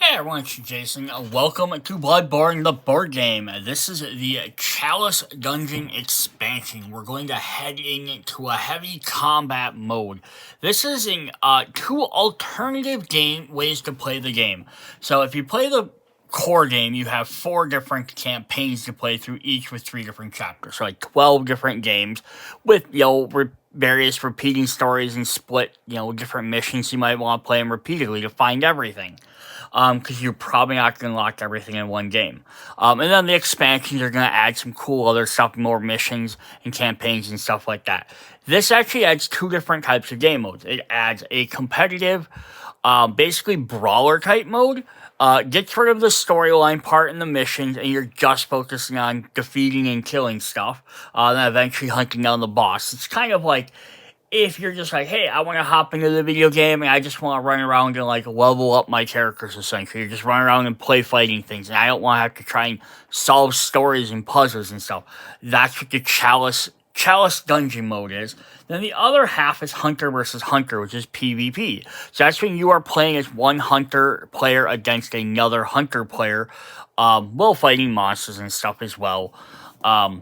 Hey everyone, it's Jason. Welcome to Bloodborne the Board Game. This is the Chalice Dungeon expansion. We're going to head into a heavy combat mode. This is in two alternative ways to play the game. So if you play the core game, you have 4 different campaigns to play through, each with 3 different chapters. So like 12 different games with, various repeating stories and split, different missions. You might want to play them repeatedly to find everything. Because you're probably not going to lock everything in one game. And then the expansions are going to add some cool other stuff, more missions and campaigns and stuff like that. This actually adds 2 different types of game modes. It adds a competitive, basically brawler type mode. Gets rid of the storyline part and the missions, and you're just focusing on defeating and killing stuff. Then eventually hunting down the boss. It's kind of like, if you're just like, hey, I want to hop into the video game and I just want to run around and level up my characters, essentially. You just run around and play fighting things, and I don't want to have to try and solve stories and puzzles and stuff. That's what the Chalice dungeon mode is. Then the other half is Hunter versus Hunter, which is PvP. So that's when you are playing as one Hunter player against another Hunter player, while fighting monsters and stuff as well. So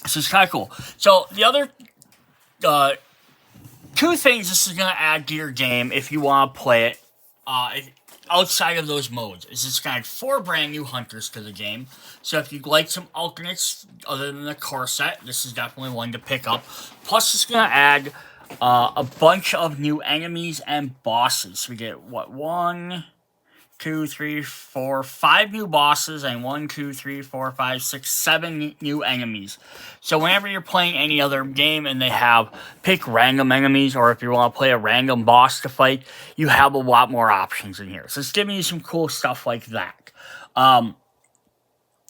it's kind of cool. So the other 2 things this is going to add to your game if you want to play it outside of those modes is it's going to add 4 brand new hunters to the game. So if you'd like some alternates other than the core set, this is definitely one to pick up. Plus it's going to add a bunch of new enemies and bosses. So we get, 1, 2, 3, 4, 5 new bosses, and 1, 2, 3, 4, 5, 6, 7 new enemies. So whenever you're playing any other game and they have pick random enemies, or if you want to play a random boss to fight, you have a lot more options in here. So it's giving you some cool stuff like that.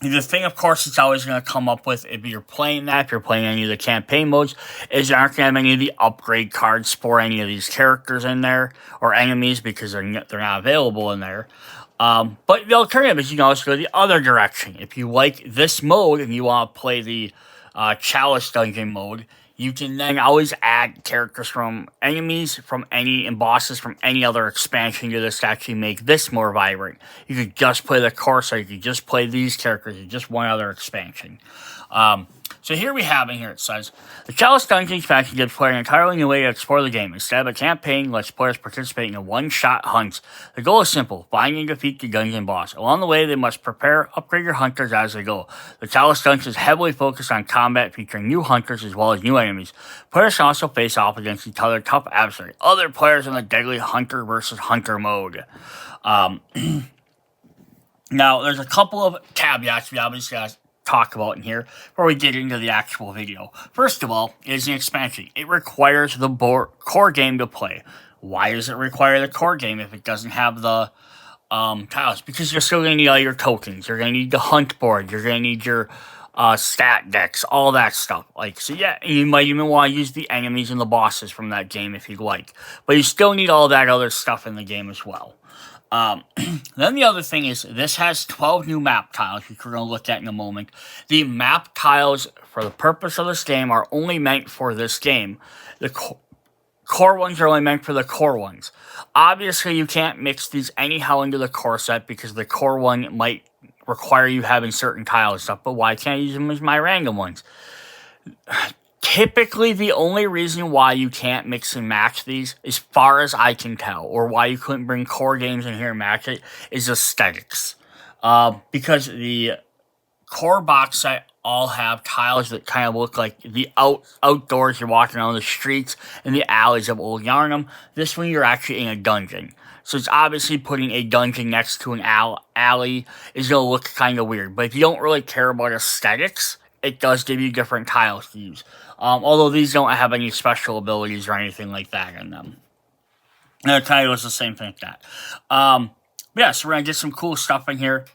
The thing, of course, it's always going to come up with, if you're playing any of the campaign modes, is you aren't going to have any of the upgrade cards for any of these characters in there, or enemies, because they're not available in there. But the alternative is you can also go the other direction. If you like this mode and you want to play the Chalice Dungeon mode, you can then always add characters from enemies and bosses from any other expansion to this to actually make this more vibrant. You could just play the core, so you could just play these characters in just one other expansion. So here we have in here, it says, the Chalice Dungeon expansion gives players an entirely new way to explore the game. Instead of a campaign, lets players participate in a one-shot hunt. The goal is simple: find and defeat the dungeon boss. Along the way, they must upgrade your hunters as they go. The Chalice Dungeon is heavily focused on combat, featuring new hunters as well as new enemies. Players can also face off against each other tough adversaries, other players in the deadly Hunter versus Hunter mode. Now, there's a couple of caveats we obviously got to talk about in here before we get into the actual video. First of all, it is an expansion. It requires the core game to play. Why does it require the core game if it doesn't have the tiles? Because you're still going to need all your tokens. You're going to need the hunt board. You're going to need your stat decks, all that stuff. So yeah, you might even want to use the enemies and the bosses from that game if you'd like. But you still need all that other stuff in the game as well. Then the other thing is, this has 12 new map tiles, which we're going to look at in a moment. The map tiles, for the purpose of this game, are only meant for this game. The core ones are only meant for the core ones. Obviously, you can't mix these anyhow into the core set, because the core one might require you having certain tiles and stuff, but why can't I use them as my random ones? Typically, the only reason why you can't mix and match these, as far as I can tell, or why you couldn't bring core games in here and match it, is aesthetics. Because the core box set all have tiles that kind of look like the outdoors. You're walking around the streets and the alleys of Old Yharnam. This one, you're actually in a dungeon. So it's obviously putting a dungeon next to an alley is going to look kind of weird. But if you don't really care about aesthetics, it does give you different tiles to use. Although these don't have any special abilities or anything like that in them. And the title is the same thing like that. Yeah, so we're going to get some cool stuff in here.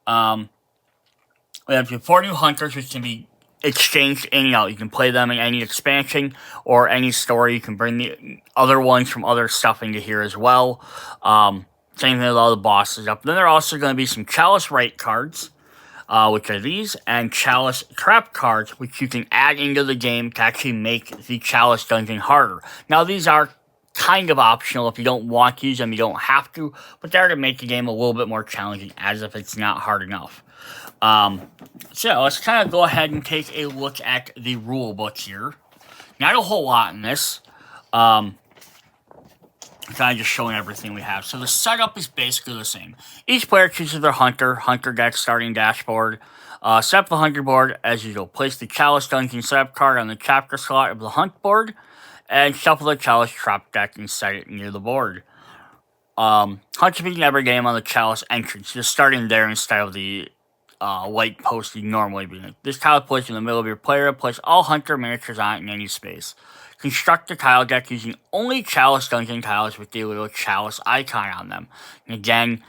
We have 4 new hunters, which can be exchanged in and out. You can play them in any expansion or any story. You can bring the other ones from other stuff into here as well. Same thing with all the bosses up. Then there are also going to be some Chalice Right cards, which are these, and Chalice Trap cards, which you can add into the game to actually make the Chalice Dungeon harder. Now, these are kind of optional. If you don't want to use them, you don't have to, but they're to make the game a little bit more challenging, as if it's not hard enough. So let's kind of go ahead and take a look at the rule book here. Not a whole lot in this. Kind of just showing everything we have. So the setup is basically the same. Each player chooses their hunter deck starting dashboard. Set up the hunter board as usual. Place the Chalice Dungeon setup card on the chapter slot of the hunt board, and shuffle the Chalice trap deck and set it near the board. Hunt begin every game on the Chalice entrance, just starting there instead of the light post you normally begin. This tile is placed in the middle of your player. Place all hunter miniatures on it in any space. Construct the tile deck using only Chalice Dungeon tiles with the little Chalice icon on them. And again,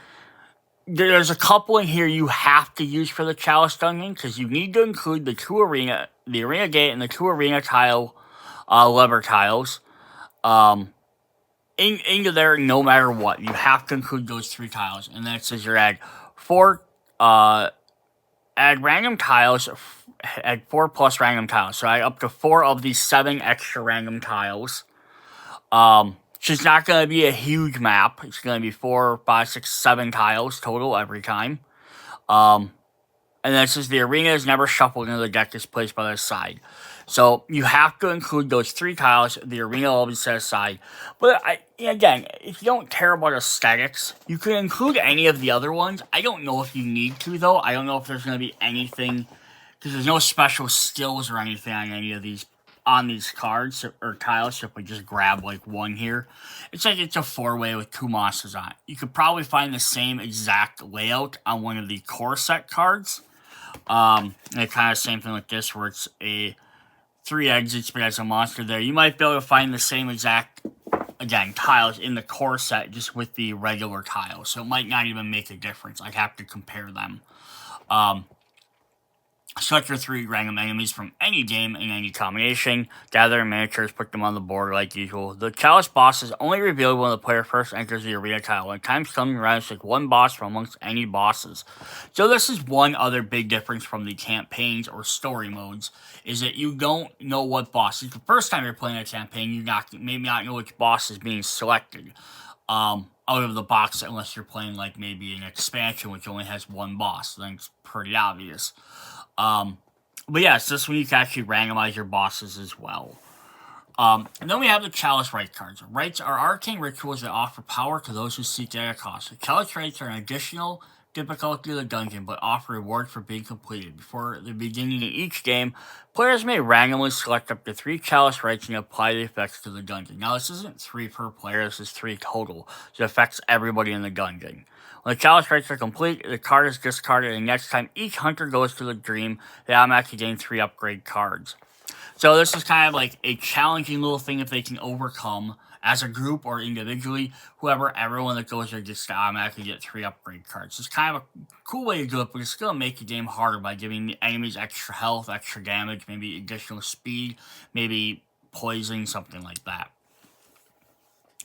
there's a couple in here you have to use for the Chalice Dungeon, because you need to include the arena gate and the 2 arena tile lever tiles into there no matter what. You have to include those 3 tiles. And then it says you're add random tiles, add 4 plus random tiles. So add up to 4 of these 7 extra random tiles. So it's not going to be a huge map. It's going to be 4, 5, 6, 7 tiles total every time. And then it says the arena is never shuffled into the deck is placed by the side. So you have to include those 3 tiles. The arena will be set aside. But again, if you don't care about aesthetics, you can include any of the other ones. I don't know if you need to, though. I don't know if there's going to be anything, because there's no special skills or anything on any of these, on these cards or tiles. So if we just grab like one here, it's like it's a 4-way with 2 monsters on it. You could probably find the same exact layout on one of the core set cards. And it kind of same thing like this, where it's a 3 exits, but as a monster there. You might be able to find the same exact, again, tiles in the core set, just with the regular tiles. So it might not even make a difference. I'd have to compare them. Select your 3 random enemies from any game in any combination. Gather miniatures, put them on the board like usual. The Chalice boss is only revealed when the player first enters the arena tile. When time's coming around, select 1 boss from amongst any bosses. So this is one other big difference from the campaigns or story modes, is that you don't know what boss. The first time you're playing a campaign, you maybe not know which boss is being selected out of the box, unless you're playing like maybe an expansion which only has 1 boss. Then it's pretty obvious. But yes, this one you can actually randomize your bosses as well. And then we have the Chalice Rite cards. Rites are arcane rituals that offer power to those who seek it at a cost. The Chalice Rites are an additional difficulty of the dungeon, but offer reward for being completed. Before the beginning of each game, players may randomly select up to 3 Chalice Rites and apply the effects to the dungeon. Now, this isn't 3 per player, this is 3 total, so it affects everybody in the dungeon. When the Chalice Rites are complete, the card is discarded, and next time each hunter goes to the dream, they automatically gain 3 upgrade cards. So this is kind of like a challenging little thing if they can overcome, as a group or individually. Everyone that goes there just automatically get 3 upgrade cards. It's kind of a cool way to do it, but it's going to make the game harder by giving the enemies extra health, extra damage, maybe additional speed, maybe poison, something like that.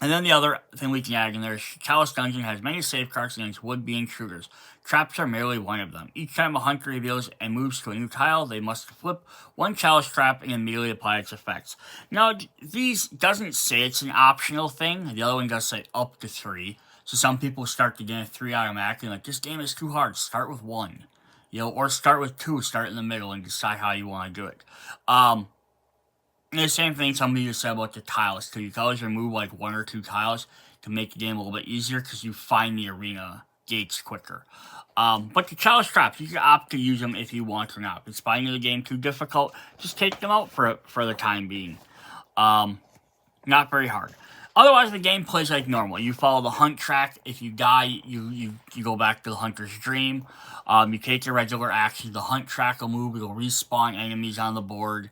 And then the other thing we can add in there is Chalice Dungeon has many safeguards against would-be intruders. Traps are merely one of them. Each time a hunter reveals and moves to a new tile, they must flip 1 Chalice trap and immediately apply its effects. Now, these doesn't say it's an optional thing. The other one does say up to 3. So some people start the game with 3 automatically, like, this game is too hard, start with 1. Or start with 2, start in the middle and decide how you want to do it. And the same thing somebody just said about the tiles, too. You can always remove, like, 1 or 2 tiles to make the game a little bit easier, because you find the arena gates quicker. But the Chalice traps, you can opt to use them if you want or not. If it's finding the game too difficult, just take them out for the time being. Not very hard. Otherwise, the game plays like normal. You follow the hunt track. If you die, you go back to the hunter's dream. You take your regular actions. The hunt track will move. It'll respawn enemies on the board.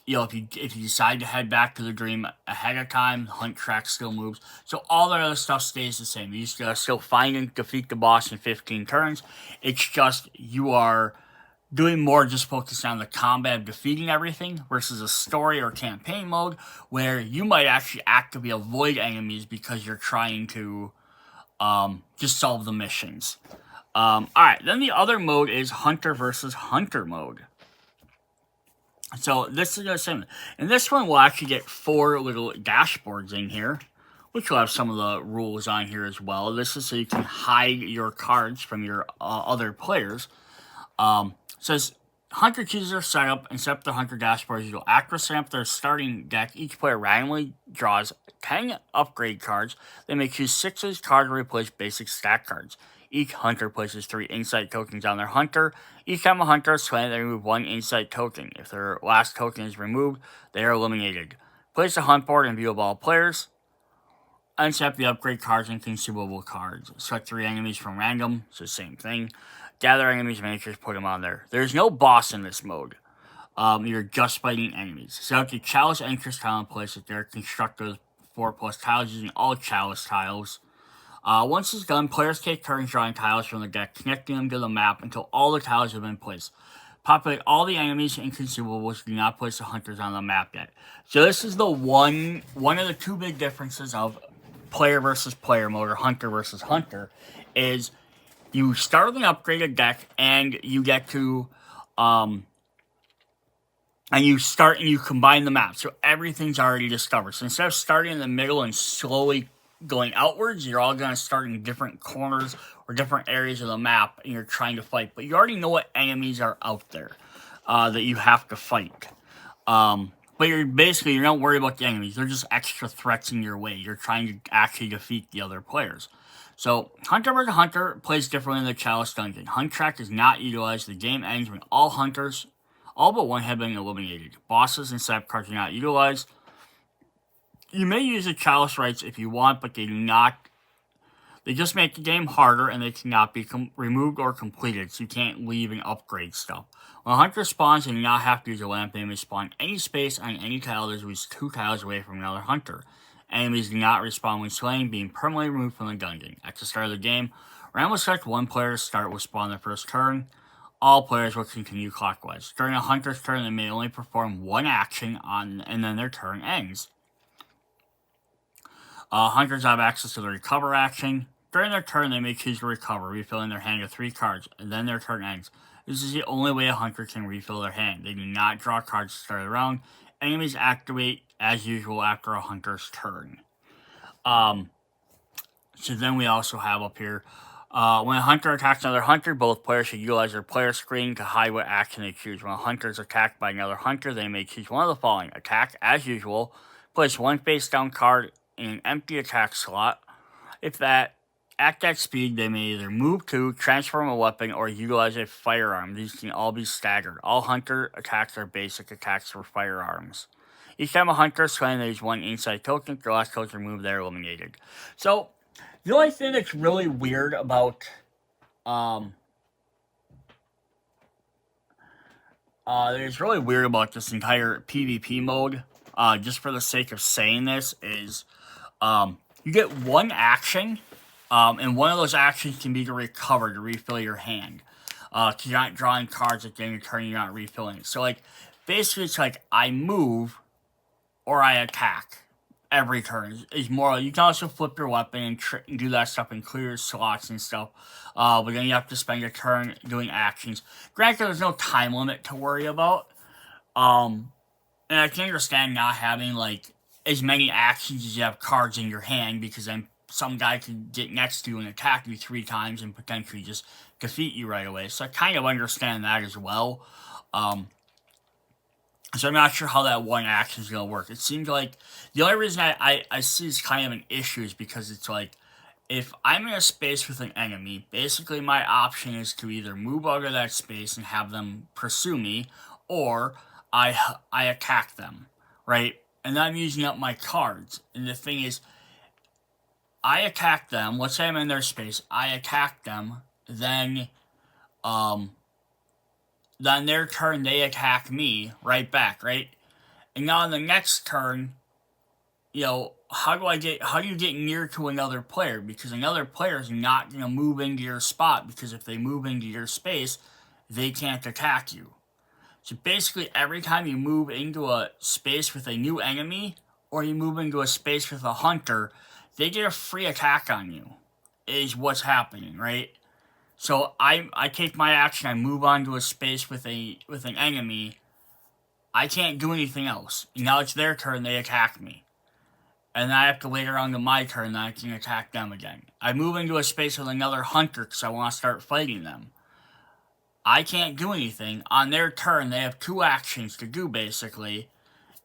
If you decide to head back to the dream ahead of time, the hunt track still moves. So all that other stuff stays the same. You just gotta still find and defeat the boss in 15 turns. It's just you are doing more just focused on the combat of defeating everything versus a story or campaign mode where you might actually actively avoid enemies because you're trying to just solve the missions. Alright, then the other mode is Hunter versus Hunter mode. So this is the same. And this one will actually get 4 little dashboards in here, which will have some of the rules on here as well. This is so you can hide your cards from your other players. Says Hunter chooses their setup and set up the Hunter dashboard. You will after setting up their starting deck. Each player randomly draws 10 upgrade cards. They may choose 6 of these cards to replace basic stack cards. Each Hunter places 3 insight tokens on their Hunter. Each time a Hunter is slain, they remove 1 insight token. If their last token is removed, they are eliminated. Place the hunt board in view of all players. Unset the upgrade cards and consumable cards. Select 3 enemies from random. It's the same thing. Gather enemies, miniatures, put them on there. There's no boss in this mode. You're just fighting enemies. Select the Chalice Anchors tile and place it there. Construct those 4+ tiles using all Chalice tiles. Once it's done, players take turns drawing tiles from the deck, connecting them to the map until all the tiles have been placed. Populate all the enemies and consumables. Do not place the hunters on the map yet. So this is the one of the 2 big differences of player versus player mode, or hunter versus hunter, is you start with an upgraded deck and you get to and you start and you combine the map, so everything's already discovered. So instead of starting in the middle and slowly going outwards, you're all going to start in different corners or different areas of the map, and you're trying to fight. But you already know what enemies are out there that you have to fight. But you're not worried about the enemies. They're just extra threats in your way. You're trying to actually defeat the other players. So, Hunter vs. Hunter plays differently in the Chalice Dungeon. Hunt track is not utilized. The game ends when all hunters, all but one, have been eliminated. Bosses and setup cards are not utilized. You may use the Chalice rights if you want, but they do not. They just make the game harder, and they cannot be removed or completed, so you can't leave and upgrade stuff. When a hunter spawns, they do not have to use a lamp. They may spawn any space on any tile that is at least 2 tiles away from another hunter. Enemies do not respawn when slain, being permanently removed from the dungeon. At the start of the game, random will select 1 player to start with spawn their first turn. All players will continue clockwise. During a hunter's turn, they may only perform 1 action and then their turn ends. Hunters have access to the recover action. During their turn, they may choose to recover, refilling their hand with 3 cards, and then their turn ends. This is the only way a hunter can refill their hand. They do not draw cards to start the round. Enemies activate as usual after a hunter's turn. So then we also have up here, when a hunter attacks another hunter, both players should utilize their player screen to hide what action they choose. When a hunter is attacked by another hunter, they may choose one of the following. Attack as usual. Place 1 face down card in an empty attack slot. At that speed, they may either move to, transform a weapon, or utilize a firearm. These can all be staggered. All hunter attacks are basic attacks for firearms. Each time a hunter is slain, there's 1 inside token. If the last token is removed, they're eliminated. So, the only thing that's really weird about this entire PvP mode, just for the sake of saying this, is you get 1 action, and one of those actions can be to recover, to refill your hand. Because you're not drawing cards at the end of your turn, you're not refilling it. So, basically it's like, I move, or I attack every turn. Is more. You can also flip your weapon and do that stuff and clear slots and stuff. But then you have to spend your turn doing actions. Granted, there's no time limit to worry about. And I can understand not having, as many actions as you have cards in your hand, because then some guy could get next to you and attack you 3 times and potentially just defeat you right away. So I kind of understand that as well. So I'm not sure how that 1 action is going to work. It seems like the only reason I see this kind of an issue is because it's like, if I'm in a space with an enemy, basically my option is to either move out of that space and have them pursue me, or I attack them, right? And I'm using up my cards. And the thing is, I attack them. Let's say I'm in their space. I attack them. Then their turn, they attack me right back, right? And now in the next turn, how do you get near to another player? Because another player is not going to move into your spot, because if they move into your space, they can't attack you. So basically, every time you move into a space with a new enemy, or you move into a space with a hunter, they get a free attack on you, is what's happening, right? So I take my action, I move on to a space with an enemy, I can't do anything else. Now it's their turn, they attack me. And then I have to wait around to my turn, then I can attack them again. I move into a space with another hunter because I want to start fighting them. I can't do anything. On their turn, they have 2 actions to do, basically.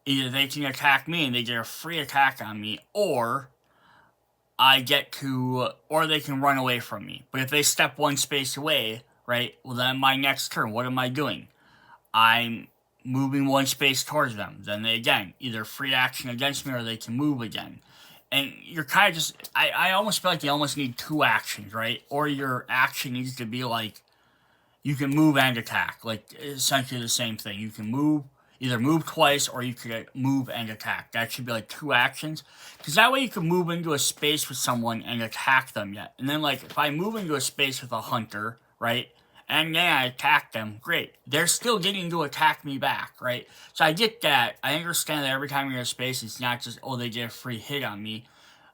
Either they can attack me and they get a free attack on me, or they can run away from me. But if they step 1 space away, right, well then my next turn, what am I doing? I'm moving 1 space towards them. Then they, again, either free action against me or they can move again. And you're kind of just, I almost feel like you almost need 2 actions, right? Or your action needs to be like, you can move and attack. Like, essentially the same thing. You can either move twice or you could move and attack. That should be like 2 actions. Because that way you can move into a space with someone and attack them yet. And then, like, if I move into a space with a hunter, right? And then I attack them, great. They're still getting to attack me back, right? So I get that. I understand that every time you're in a space, it's not just, oh, they get a free hit on me.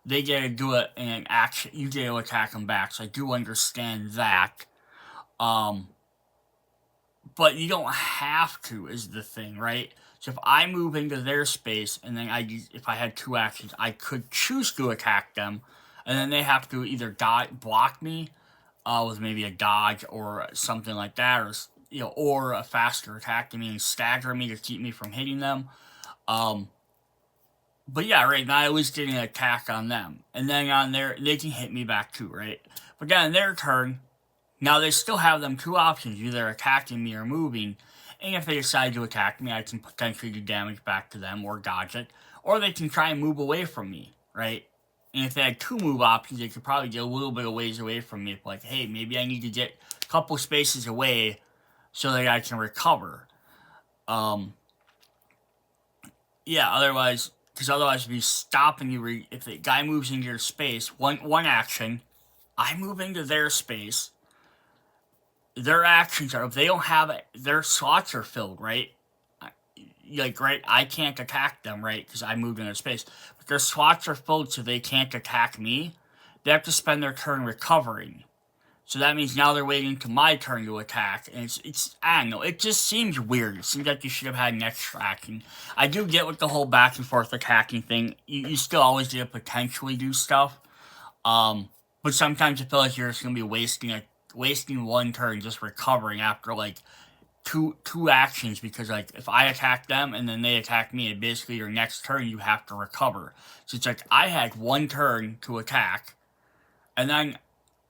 They get to do it in an action. You get to attack them back. So I do understand that. But you don't have to, is the thing, right? So if I move into their space, and then if I had 2 actions, I could choose to attack them, and then they have to either block me with maybe a dodge or something like that, or a faster attack to me and stagger me to keep me from hitting them. But yeah, right now I was getting an attack on them, and then they can hit me back too, right? But then on their turn, now they still have them 2 options, either attacking me or moving, and if they decide to attack me, I can potentially do damage back to them or dodge it, or they can try and move away from me, right? And if they had 2 move options, they could probably get a little bit of ways away from me. Like, hey, maybe I need to get a couple spaces away so that I can recover. Yeah, otherwise if you stop and if the guy moves into your space, one action, I move into their space. Their actions are, if they don't have it, their slots are filled, right? Like, right, I can't attack them, right, because I moved into space. But their slots are filled so they can't attack me. They have to spend their turn recovering. So that means now they're waiting to my turn to attack. And it's I don't know, it just seems weird. It seems like you should have had an extra action. I do get with the whole back and forth attacking thing. You still always get to potentially do stuff. But sometimes I feel like you're just going to be wasting 1 turn just recovering after, like, two actions, because, like, if I attack them and then they attack me, basically your next turn you have to recover. So it's like I had 1 turn to attack, and then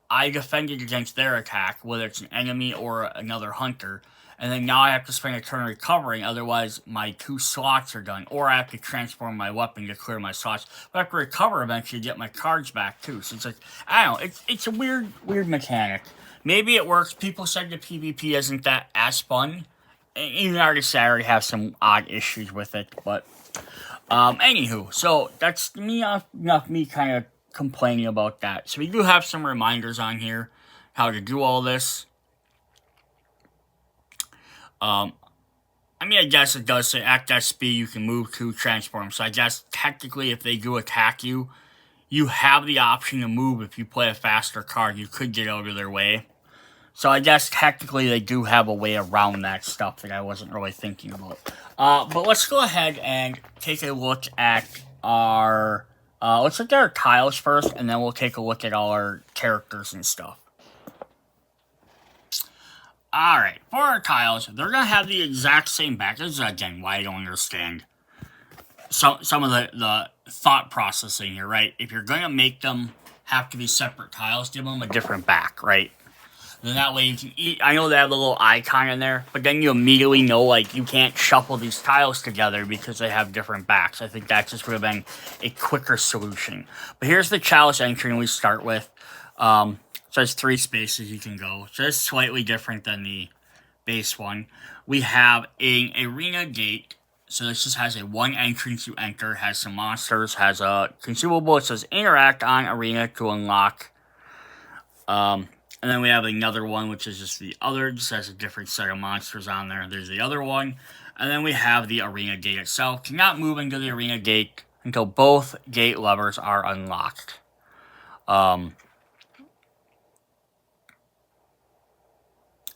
I defended against their attack, whether it's an enemy or another hunter, and then now I have to spend a turn recovering, otherwise my 2 slots are done, or I have to transform my weapon to clear my slots, but I have to recover eventually to get my cards back too. So it's like, I don't know, it's a weird mechanic. Maybe it works. People said the PvP isn't that as fun. Even artists already have some odd issues with it, but anywho, so that's enough me kind of complaining about that. So we do have some reminders on here how to do all this. I guess it does say at that speed you can move to transform. So I guess technically if they do attack you, you have the option to move. If you play a faster card, you could get out of their way. So I guess technically they do have a way around that stuff that I wasn't really thinking about. But let's go ahead and take a look at our tiles first, and then we'll take a look at all our characters and stuff. Alright, for our tiles, they're going to have the exact same back. This is, again, why I don't understand some of the thought processing here, right? If you're going to make them have to be separate tiles, give them a different back, right? Then that way you can eat. I know they have a little icon in there, but then you immediately know, like, you can't shuffle these tiles together because they have different backs. I think that just would have been a quicker solution. But here's the Chalice entry we start with. So there's 3 spaces you can go. So it's slightly different than the base one. We have an arena gate. So this just has a 1 entrance you enter, has some monsters, has a consumable. It says interact on arena to unlock. And then we have another one, which is just the other, just has a different set of monsters on there. There's the other one. And then we have the arena gate itself. Cannot move into the arena gate until both gate levers are unlocked.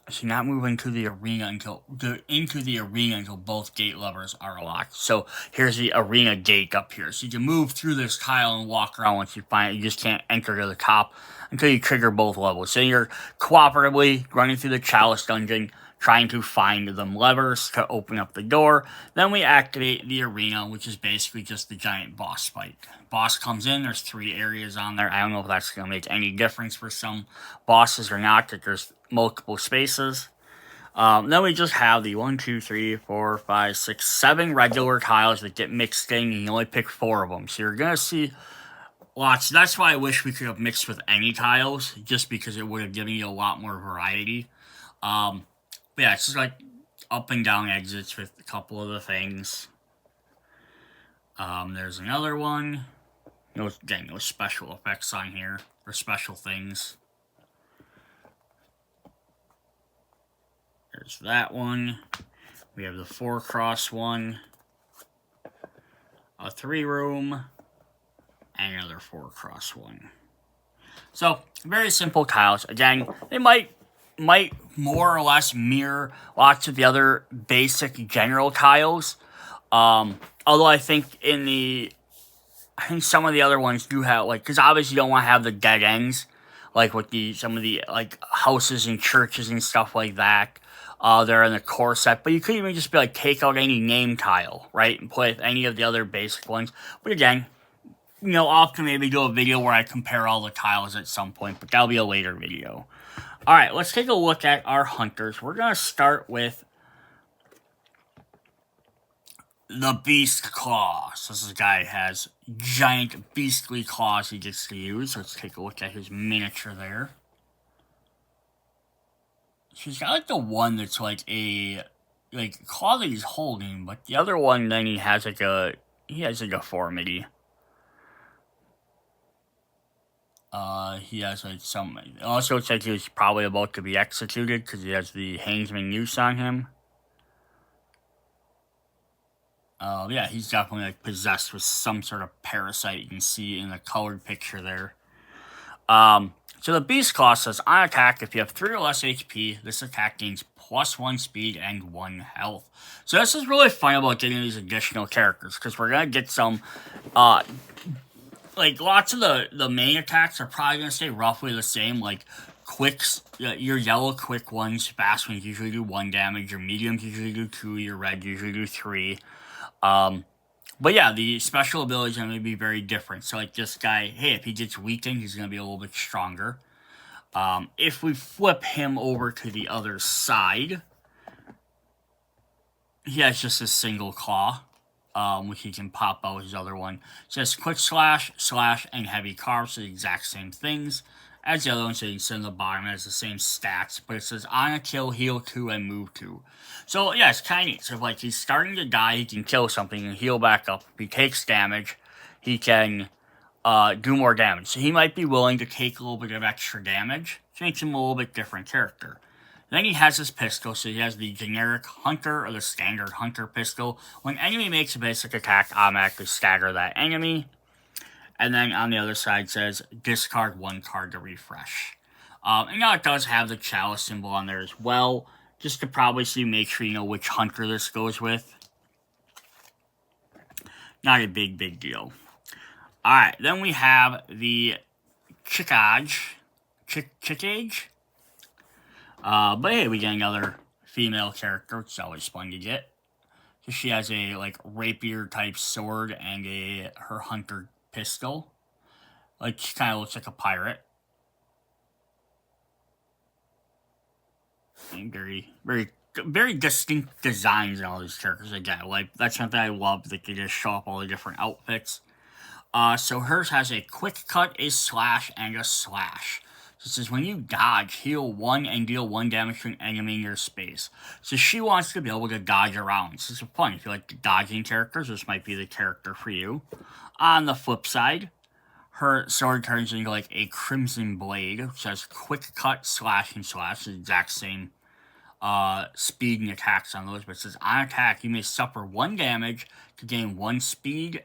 So not move into the arena until both gate levers are locked. So here's the arena gate up here. So you can move through this tile and walk around once you find it. You just can't enter to the top until you trigger both levels. So you're cooperatively running through the Chalice dungeon, trying to find them levers to open up the door. Then we activate the arena, which is basically just the giant boss fight. Boss comes in, there's 3 areas on there. I don't know if that's going to make any difference for some bosses or not, that there's multiple spaces. Then we just have the 1, 2, 3, 4, 5, 6, 7 regular tiles that get mixed in, and you only pick 4 of them. So you're going to see lots. That's why I wish we could have mixed with any tiles, just because it would have given you a lot more variety. But yeah, it's just like up and down exits with a couple of the things. There's another one. No special effects on here, or special things. There's that one. We have the 4-cross one. A 3-room. And another 4-cross one. So, very simple tiles. Again, they might more or less mirror lots of the other basic general tiles. Although I think some of the other ones do have, like, because obviously you don't want to have the dead ends, like with some of the like houses and churches and stuff like that. They're in the core set, but you could even just be like, take out any name tile, right, and play with any of the other basic ones. But again, I'll maybe do a video where I compare all the tiles at some point, but that'll be a later video. Alright, let's take a look at our hunters. We're going to start with the Beast Claws. This guy has giant beastly claws he gets to use. Let's take a look at his miniature there. He's got like the one that's like a claw that he's holding, but the other one then he has a deformity. He has like some. Also, it's like he was probably about to be executed because he has the Hangsman noose on him. Yeah, he's definitely like possessed with some sort of parasite. You can see in the colored picture there. So the Beast Claw says, on attack, if you have 3 or less HP, this attack gains +1 speed and 1 health. So this is really fun about getting these additional characters, because we're going to get some, like, lots of the main attacks are probably going to stay roughly the same, like, quicks, your yellow quick ones, fast ones usually do 1 damage, your mediums usually do 2, your red usually do 3. But yeah, the special abilities are going to be very different. So like this guy, hey, if he gets weakened, he's going to be a little bit stronger. If we flip him over to the other side, he has just a single claw, which he can pop out his other one. It says quick slash, and heavy carve, so the exact same things as the other one. So you can see on the bottom, it has the same stats, but it says on a kill, heal 2, and move 2. So yeah, it's kind of neat. So if like he's starting to die, he can kill something and heal back up. If he takes damage, he can do more damage. So he might be willing to take a little bit of extra damage, which makes him a little bit different character. Then he has his pistol, so he has the generic hunter or the standard hunter pistol. When enemy makes a basic attack, automatically stagger that enemy. And then on the other side says discard 1 card to refresh. And now it does have the Chalice symbol on there as well, just to probably make sure you know which hunter this goes with. Not a big deal. Alright, then we have the Chickage. But hey, we get another female character, which is always fun to get. So she has a like rapier type sword and her hunter pistol. Like, she kind of looks like a pirate. And very distinct designs in all these characters. Again, like, that's something I love, that they just show up all the different outfits. So hers has a quick cut, a slash, and a slash. So it says, when you dodge, heal 1 and deal 1 damage to an enemy in your space. So she wants to be able to dodge around. So this is fun. If you like dodging characters, this might be the character for you. On the flip side, her sword turns into like a crimson blade, which has quick cut, slash, and slash. The exact same speed and attacks on those. But it says, on attack, you may suffer 1 damage to gain 1 speed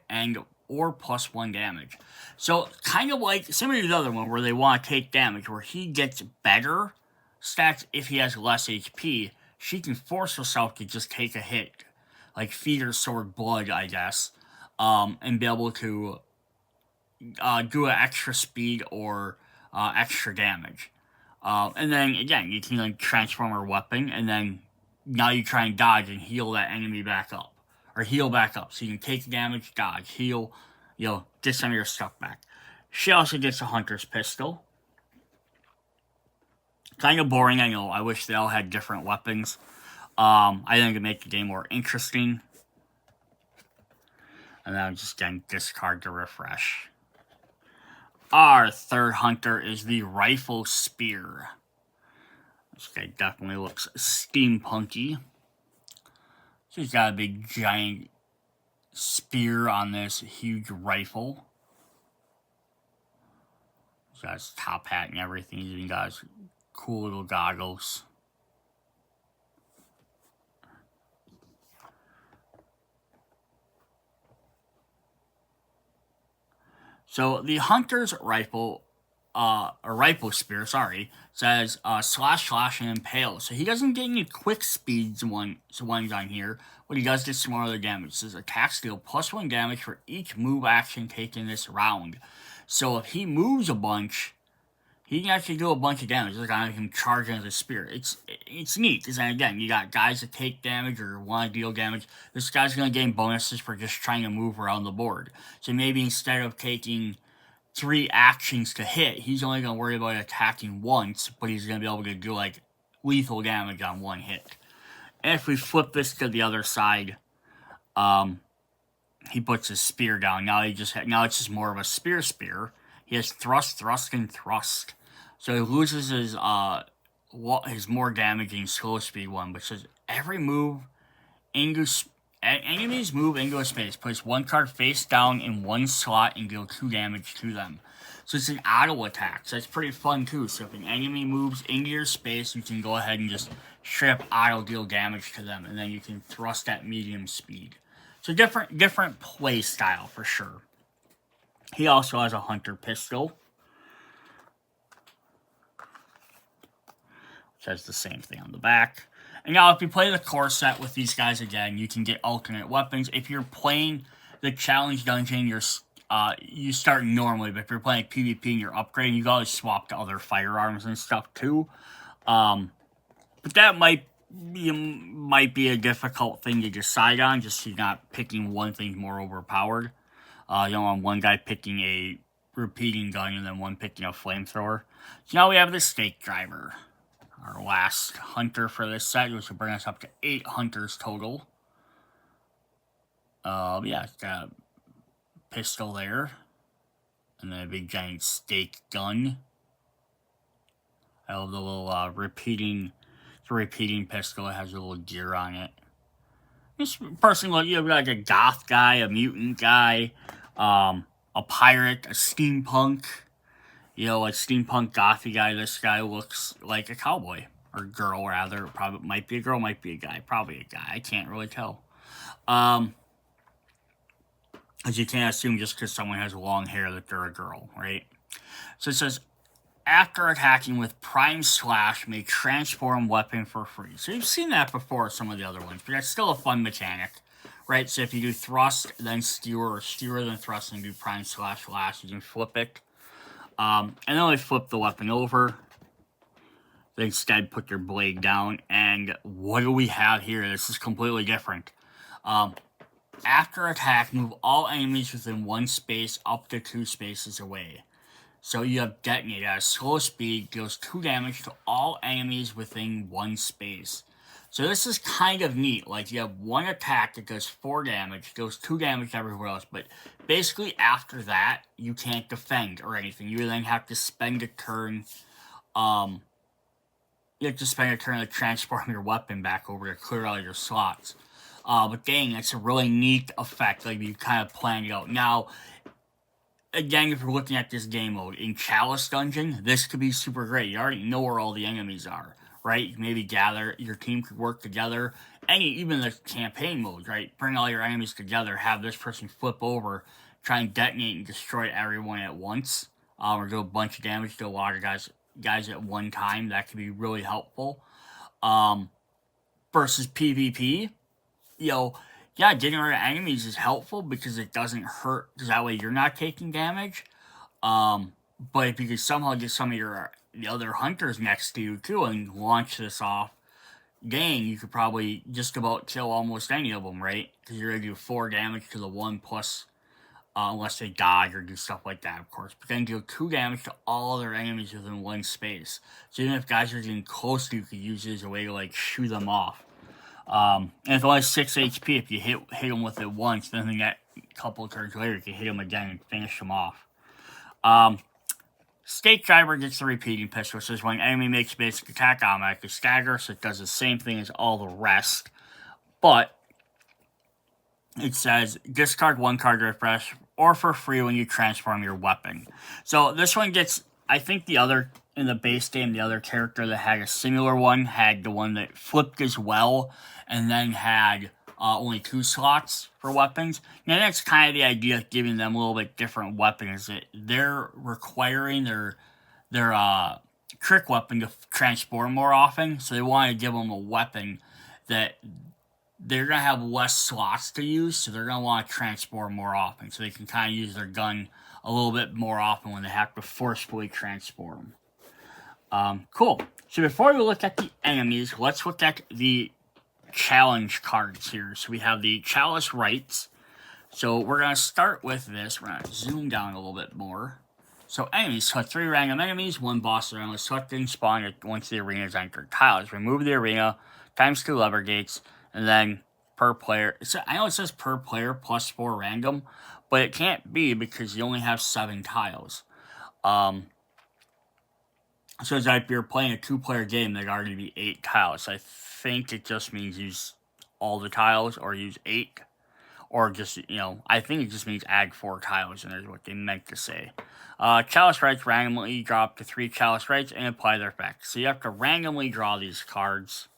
or plus 1 damage. So kind of like similar to the other one where they want to take damage, where he gets better stats if he has less HP, she can force herself to just take a hit, like feed her sword blood, I guess, and be able to do an extra speed or extra damage. And then again, you can like transform her weapon, and then now you try and dodge and heal that enemy back up, or heal back up. So you can take damage, dodge, heal, get some of your stuff back. She also gets a hunter's pistol. Kind of boring, I know. I wish they all had different weapons. I think it'd make the game more interesting. And then I'm just getting discard to refresh. Our third hunter is the rifle spear. This guy definitely looks steampunky. He's got a big giant spear on this huge rifle. He's got his top hat and everything. He's even got his cool little goggles. So the hunter's rifle, or rifle spear, says slash, slash, and impale. So he doesn't get any quick speeds ones on here, but he does get some more other damage. It says attack deal +1 damage for each move action taken this round. So if he moves a bunch, he can actually do a bunch of damage, like on him charging with his spear. It's neat, because then again, you got guys that take damage or want to deal damage. This guy's going to gain bonuses for just trying to move around the board. So maybe instead of taking 3 actions to hit, he's only going to worry about attacking once, but he's going to be able to do like lethal damage on 1 hit. And if we flip this to the other side, he puts his spear down. Now it's just more of a spear. He has thrust, and thrust. So he loses his more damaging slow speed one, which says every move enemies move into a space, place 1 card face down in 1 slot and deal 2 damage to them. So it's an auto attack. So it's pretty fun too. So if an enemy moves into your space, you can go ahead and just straight up auto deal damage to them, and then you can thrust at medium speed. So different play style for sure. He also has a hunter pistol, which has the same thing on the back. And now if you play the core set with these guys again, you can get alternate weapons. If you're playing the challenge dungeon, you start normally, but if you're playing PvP and you're upgrading, you can always swap to other firearms and stuff too. But that might be a difficult thing to decide on, just so you're not picking one thing more overpowered. You don't want one guy picking a repeating gun and then one picking a flamethrower. So now we have the stake driver, our last hunter for this set, which will bring us up to 8 hunters total. Yeah, it's got a pistol there, and then a big giant stake gun. I love the little repeating pistol. It has a little gear on it. This person looks like a goth guy, a mutant guy, a pirate, a steampunk. A steampunk gothy guy. This guy looks like a cowboy, or girl rather. Probably might be a girl, might be a guy. Probably a guy. I can't really tell. As you can't assume just because someone has long hair that they're a girl, right? So it says, after attacking with Prime Slash, may transform weapon for free. So you've seen that before with some of the other ones, but that's still a fun mechanic, right? So if you do thrust, then skewer, or skewer, then thrust, and do Prime Slash last, you can flip it. And then we flip the weapon over. Then instead put your blade down. And what do we have here? This is completely different. After attack, move all enemies within 1 space up to 2 spaces away. So you have detonate at a slow speed, deals 2 damage to all enemies within 1 space. So this is kind of neat. Like, you have 1 attack that does 4 damage, deals 2 damage everywhere else, but basically after that, you can't defend or anything. You then have to spend a turn, to transform your weapon back over to clear out your slots. But dang, that's a really neat effect. Like, you kind of plan it out. Now, again, if you're looking at this game mode, in Chalice Dungeon, this could be super great. You already know where all the enemies are, right? You maybe gather, your team could work together. Even the campaign mode, right? Bring all your enemies together, have this person flip over, try and detonate and destroy everyone at once, or do a bunch of damage to a lot of guys guys at one time. That could be really helpful. Versus PvP, yeah, getting rid of enemies is helpful because it doesn't hurt, because that way you're not taking damage. But if you could somehow get some of the other hunters next to you too and launch this off, dang, you could probably just about kill almost any of them, right? Because you're gonna do 4 damage to the one plus, unless they dodge or do stuff like that, of course. But then do 2 damage to all other enemies within one space. So even if guys are getting close to you, could use it as a way to like shoot them off. And it's only 6 HP if you hit them with it once. Then that couple of turns later, you can hit them again and finish them off. Stake Driver gets the repeating pistol. It says when an enemy makes basic attack, automatically stagger, so it does the same thing as all the rest. But it says discard 1 card to refresh, or for free when you transform your weapon. So this one gets, I think the other, in the base game, the other character that had a similar one had the one that flipped as well, and then had only 2 slots for weapons. Now that's kind of the idea of giving them a little bit different weapons. That they're requiring their trick weapon to transform more often, so they want to give them a weapon that they're going to have less slots to use, so they're going to want to transform more often, so they can kind of use their gun a little bit more often when they have to forcefully transform. Cool. So before we look at the enemies, let's look at the challenge cards here. So we have the Chalice rights. So we're going to start with this. We're going to zoom down a little bit more. So enemies, select 3 random enemies, 1 boss around, selected and spawned once the arena is entered. Tiles, remove the arena, times 2 lever gates, and then per player. I know it says per player plus 4 random, but it can't be because you only have 7 tiles. So it's like if you're playing a 2-player game, there'd already be 8 tiles. I think it just means use all the tiles or use 8. Or just, I think it just means add 4 tiles, and that's what they meant to say. Chalice rights randomly draw up to 3 Chalice rights and apply their effects. So you have to randomly draw these cards.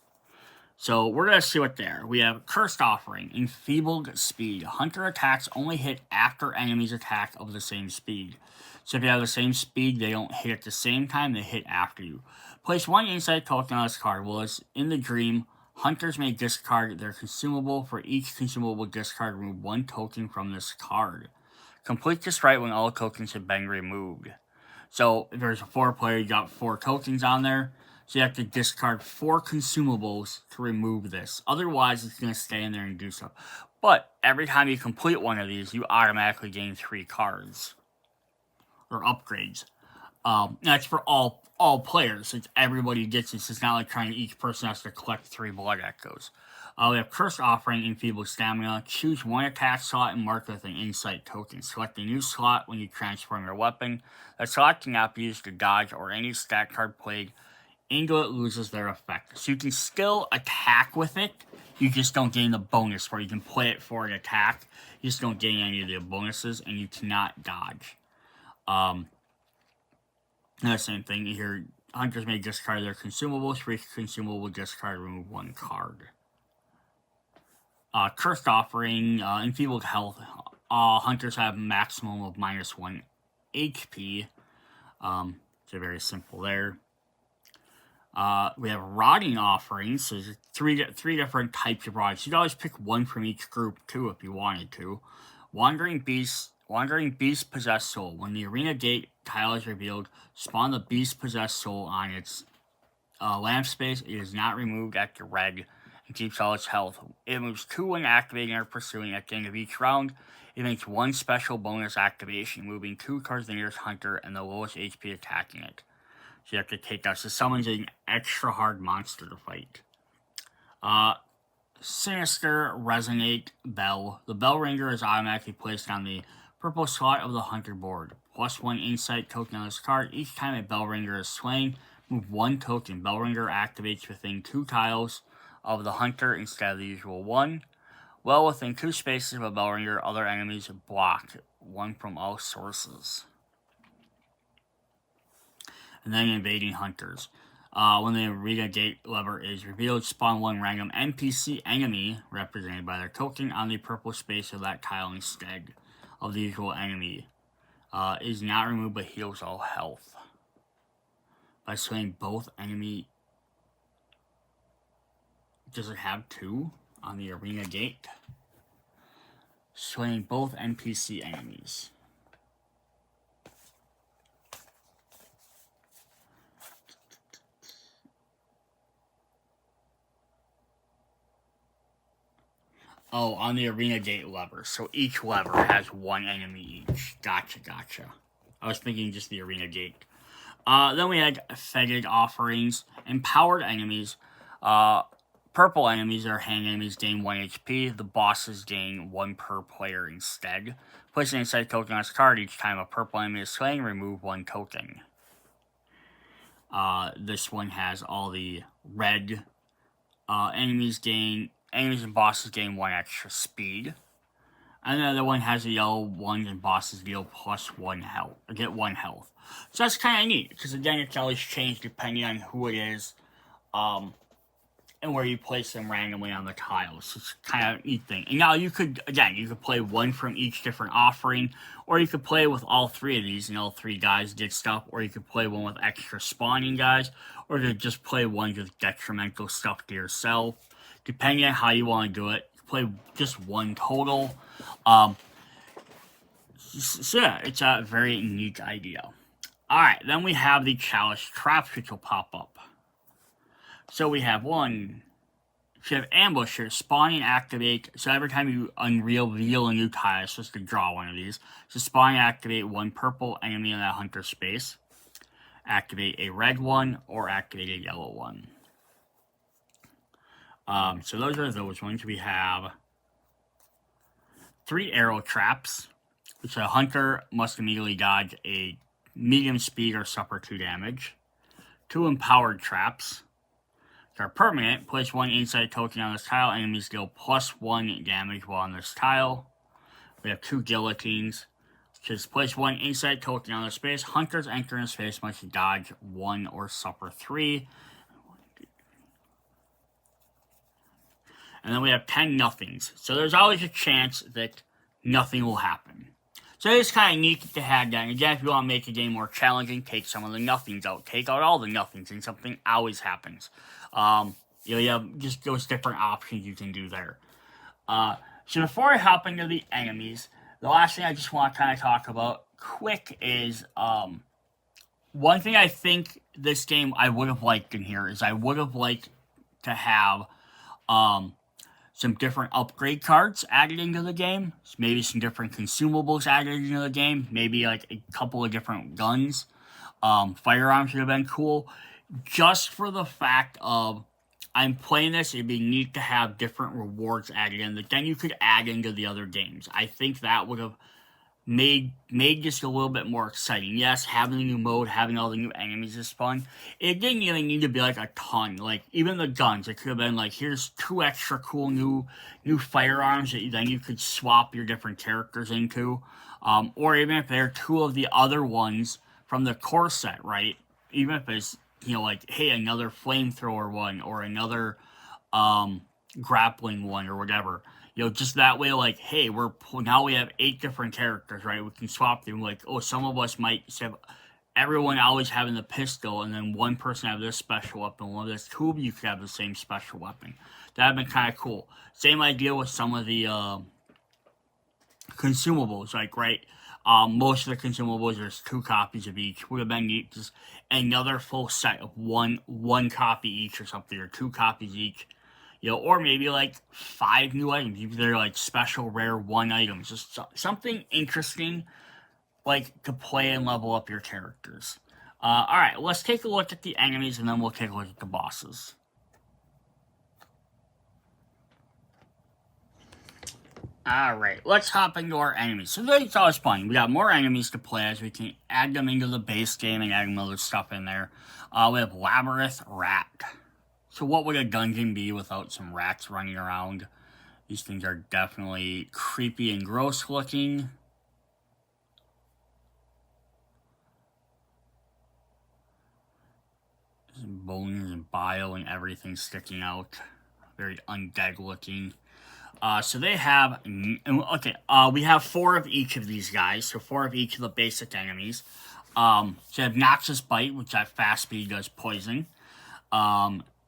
So we're going to see what they are. We have Cursed Offering, Enfeebled Speed. Hunter attacks only hit after enemies attack of the same speed. So if you have the same speed, they don't hit at the same time, they hit after you. Place 1 insight token on this card. Well, it's in the dream. Hunters may discard their consumable. For each consumable discard, remove 1 token from this card. Complete this right when all tokens have been removed. So if there's a 4-player, you got 4 tokens on there. So you have to discard 4 consumables to remove this. Otherwise, it's going to stay in there and do stuff. But every time you complete one of these, you automatically gain 3 cards. Or upgrades. That's for all players. Since everybody gets this. It's not like each person has to collect 3 blood echoes. We have Cursed Offering, Enfeebled Stamina. Choose 1 attack slot and mark with an insight token. Select a new slot when you transform your weapon. The slot cannot be used to dodge or any stat card played into it loses their effect. So you can still attack with it. You just don't gain the bonus where you can play it for an attack. You just don't gain any of the bonuses, and you cannot dodge. The same thing here. Hunters may discard their consumables. For each consumable discard, remove 1 card. Cursed Offering, Enfeebled Health. Hunters have maximum of -1 HP. So very simple there. We have Rotting Offerings. So there's three different types of rottings. You could always pick 1 from each group too if you wanted to. Wandering Beast possessed soul. When the arena gate tile is revealed, spawn the beast possessed soul on its lamp space. It is not removed after red and keeps all its health. It moves 2 when activating or pursuing at the end of each round. It makes 1 special bonus activation, moving 2 towards the nearest hunter and the lowest HP attacking it. So you have to take that. So someone's an extra hard monster to fight. Sinister Resonate Bell. The bell ringer is automatically placed on the purple slot of the hunter board. +1 insight token on this card. Each time a bell ringer is slain, move 1 token. Bell ringer activates within 2 tiles of the hunter instead of the usual 1. Well, within 2 spaces of a bell ringer, other enemies block 1 from all sources. And then invading hunters. When the arena gate lever is revealed, spawn 1 random NPC enemy, represented by their token, on the purple space of that tile instead of the usual enemy. Is not removed but heals all health. by slaying both enemy. Does it have 2 on the arena gate? Slaying both NPC enemies. Oh, on the arena gate lever. So each lever has 1 enemy each. Gotcha. I was thinking just the arena gate. Then we had feted offerings. Empowered enemies. Purple enemies or hang enemies gain 1 HP. The bosses gain 1 per player instead. Place an insight token on this card. Each time a purple enemy is slain, remove 1 token. This one has all the red enemies and bosses gain 1 extra speed. And the other one has the yellow ones and bosses deal plus 1 health. Get 1 health. So that's kind of neat, because again, it's always changed depending on who it is, and where you place them randomly on the tiles. So it's kind of a neat thing. And now you could play 1 from each different offering, or you could play with all 3 of these, and all 3 guys get stuff, or you could play 1 with extra spawning guys, or you could just play 1 with detrimental stuff to yourself. Depending on how you want to do it, you play just 1 total. So yeah, it's a very neat idea. Alright, then we have the Chalice traps, which will pop up. So we have 1. So you have ambusher, spawn and activate. So every time you reveal a new tile, so it's to draw 1 of these. So spawn and activate 1 purple enemy in that hunter space. Activate a red one, or activate a yellow one. So those are those ones. We have 3 arrow traps, which a hunter must immediately dodge a medium speed or suffer 2 damage. 2 empowered traps, which are permanent. Place 1 insight token on this tile. Enemies deal plus 1 damage while on this tile. We have 2 guillotines, which is place 1 insight token on the space. Hunters enter in space must dodge 1 or suffer 3. And then we have 10 nothings. So there's always a chance that nothing will happen. So it's kind of neat to have that. And again, if you want to make a game more challenging, take some of the nothings out. Take out all the nothings, and something always happens. You have just those different options you can do there. So before I hop into the enemies, the last thing I just want to kind of talk about quick is one thing I think this game I would have liked in here is I would have liked to have some different upgrade cards added into the game. Maybe some different consumables added into the game. Maybe like a couple of different guns. Firearms would have been cool. Just for the fact of I'm playing this, it'd be neat to have different rewards added in that then you could add into the other games. I think that would have made this a little bit more exciting. Yes, having the new mode, having all the new enemies is fun. It didn't really need to be like a ton. Like even the guns, it could have been like here's 2 extra cool new firearms that then you could swap your different characters into, or even if they're 2 of the other ones from the core set, right? Even if it's like hey another flamethrower one or another grappling one or whatever. Just that way, like, hey, now we have 8 different characters, right? We can swap them. Like, some of us might have everyone always having the pistol, and then one person have this special weapon. One of this 2 of you could have the same special weapon. That'd been kind of cool. Same idea with some of the consumables, like, right? Most of the consumables, there's 2 copies of each. Would have been neat, just another full set of one copy each or something, or 2 copies each. Or maybe like 5 new items. Maybe they're like special rare 1 items. Just something interesting, like to play and level up your characters. Alright, let's take a look at the enemies and then we'll take a look at the bosses. Alright, let's hop into our enemies. So that's always fun. We got more enemies to play as we can add them into the base game and add other stuff in there. We have Labyrinth Rat. So what would a dungeon be without some rats running around? These things are definitely creepy and gross looking. Some bones and bile and everything sticking out. Very undead looking. So they have, we have 4 of each of these guys. So 4 of each of the basic enemies. So you have Noxious Bite, which at fast speed does poison.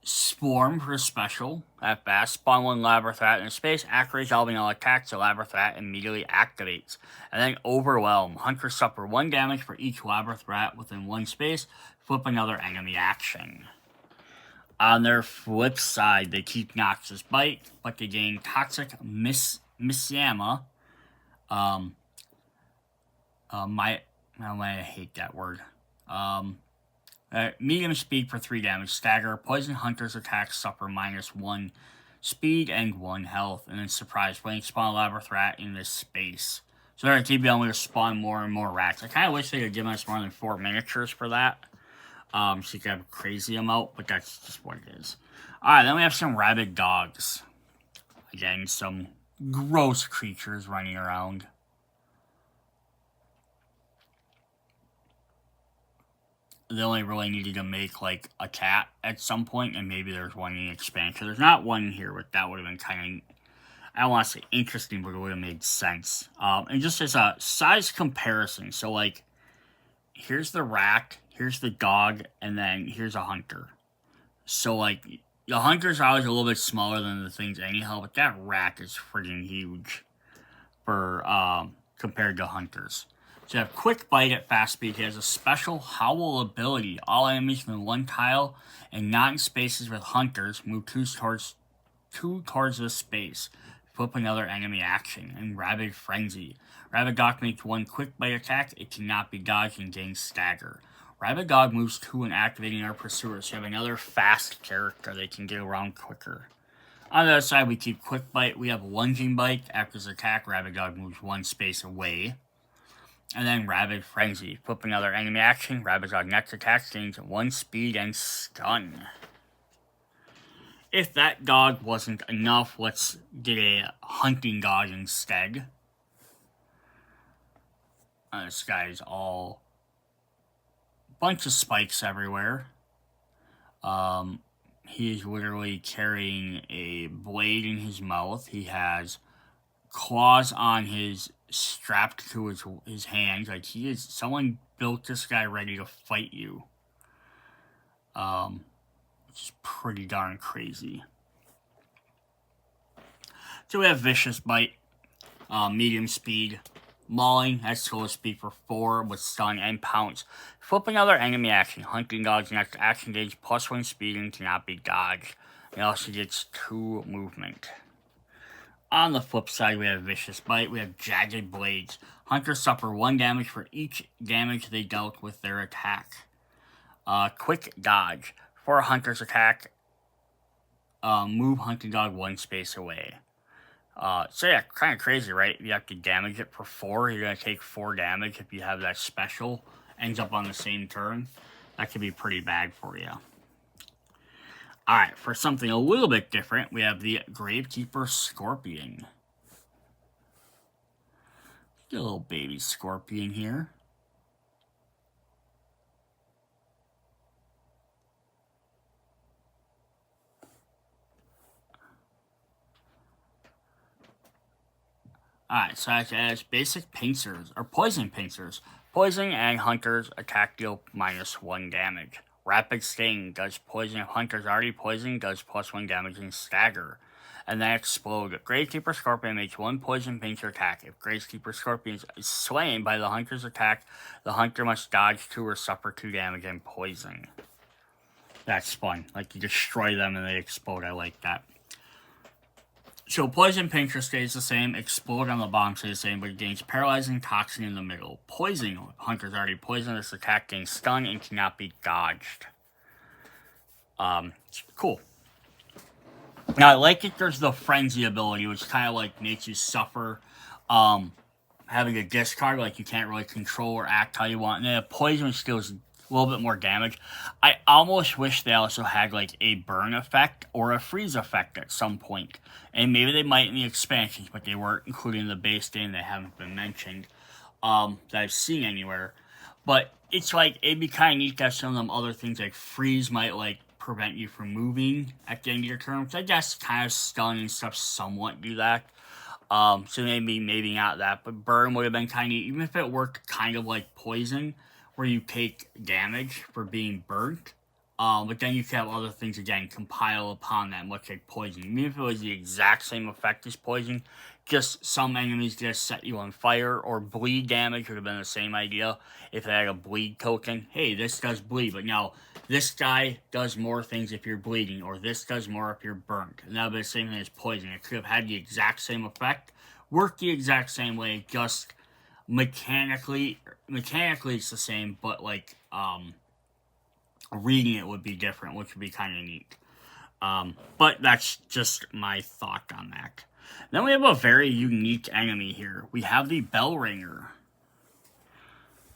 Swarm for special at fast. Spawn one Labyrinth Rat in space. After resolving all attacks, the Labyrinth Rat immediately activates. And then Overwhelm. Hunters suffer 1 damage for each Labyrinth Rat within 1 space. Flip another enemy action. On their flip side, they keep Noxious Bite, but they gain Toxic Miasma. I hate that word. Medium speed for 3 damage. Stagger. Poison Hunters attacks suffer -1 speed and 1 health. And then surprise, when you spawn a Labyrinth Rat in this space. So they're going to keep able to spawn more and more rats. I kind of wish they could give us more than 4 miniatures for that. So you can have a crazy amount, but that's just what it is. Alright, then we have some rabid dogs. Again, some gross creatures running around. They only really needed to make, like, a cat at some point, and maybe there's one in the expansion. There's not one here, but that would have been kind of, I don't want to say interesting, but it would have made sense. And just as a size comparison, so, like, here's the rat, here's the dog, and then here's a hunter. So, like, the hunter's always a little bit smaller than the things anyhow, but that rat is friggin' huge for, compared to hunters. So you have Quick Bite at fast speed. He has a special Howl ability. All enemies within 1 tile and not in spaces with hunters move 2 towards this space. Flip another enemy action. And Rabid Frenzy. Rabid Dog makes 1 Quick Bite attack. It cannot be dodged and gains Stagger. Rabid Dog moves 2 and activating our pursuers. So you have another fast character. They can get around quicker. On the other side, we keep Quick Bite. We have Lunging Bite. After his attack, Rabid Dog moves 1 space away. And then Rabid Frenzy. Flip another enemy action. Rabid Dog next attack gains 1 speed and stun. If that dog wasn't enough, let's get a hunting dog instead. This guy's all bunch of spikes everywhere. He's literally carrying a blade in his mouth. He has claws on his strapped to his hands. Like, someone built this guy ready to fight you. Which is pretty darn crazy. So we have Vicious Bite, medium speed, Mauling, that's slow speed for 4 with stun and pounce. Flip another enemy action. Hunting Dog's next action gauge +1 speed and cannot be dodged. It also gets 2 movement. On the flip side, we have Vicious Bite. We have Jagged Blades. Hunters suffer 1 damage for each damage they dealt with their attack. Quick Dodge. For a hunter's attack, move Hunting Dog 1 space away. So yeah, kind of crazy, right? You have to damage it for 4. You're going to take 4 damage if you have that special. Ends up on the same turn. That could be pretty bad for you. Alright, for something a little bit different, we have the Gravekeeper Scorpion. Get a little baby scorpion here. Alright, so it has basic pincers, or poison pincers. Poison and hunters attack deal -1 damage. Rapid Sting does poison if hunters already poisoned, does +1 damage and stagger. And then Explode. Gravekeeper Scorpion makes 1 poison pincer attack. If Gravekeeper Scorpion is slain by the hunter's attack, the hunter must dodge 2 or suffer 2 damage and poison. That's fun. Like, you destroy them and they explode. I like that. So Poison Pincher stays the same, Explode on the bottom stays the same, but it gains Paralyzing Toxin in the middle. Poison, Hunter's already poisoned, this attack gains stun and cannot be dodged. Cool. Now I like it, there's the Frenzy ability, which kind of like makes you suffer, having a discard, like you can't really control or act how you want. And then Poison steals a little bit more damage. I almost wish they also had like a burn effect or a freeze effect at some point. And maybe they might in the expansions, but they weren't included in the base game. They haven't been mentioned that I've seen anywhere. But it's like, it'd be kind of neat to have some of them other things like freeze might like prevent you from moving at the end of your turn, which I guess kind of stun and stuff somewhat do that. So maybe not that, but burn would have been kind of neat, even if it worked kind of like poison, where you take damage for being burnt. But then you can have other things again compile upon that, much like poison. Even if it was the exact same effect as poison, just some enemies just set you on fire, or bleed damage would have been the same idea. If they had a bleed token, hey, this does bleed, but now this guy does more things if you're bleeding, or this does more if you're burnt. And that would be the same thing as poison. It could have had the exact same effect, worked the exact same way, just mechanically it's the same, but like, reading it would be different, which would be kind of neat. But that's just my thought on that. Then we have a very unique enemy here. We have the Bell Ringer.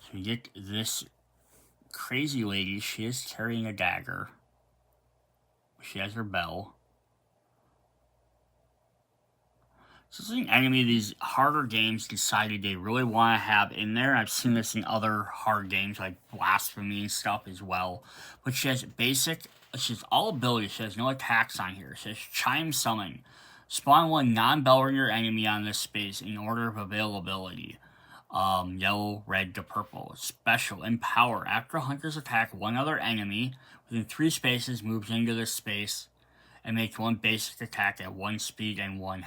So we get this crazy lady. She is carrying a dagger. She has her bell. So this is an enemy these harder games decided they really want to have in there. I've seen this in other hard games like Blasphemy and stuff as well. But she has basic, she has all abilities. She has no attacks on here. She has Chime Summon. Spawn one non-Bellringer enemy on this space in order of availability. Yellow, red to purple. Special, Empower. After hunters attack one other enemy within 3 spaces, moves into this space and makes one basic attack at 1 speed and 1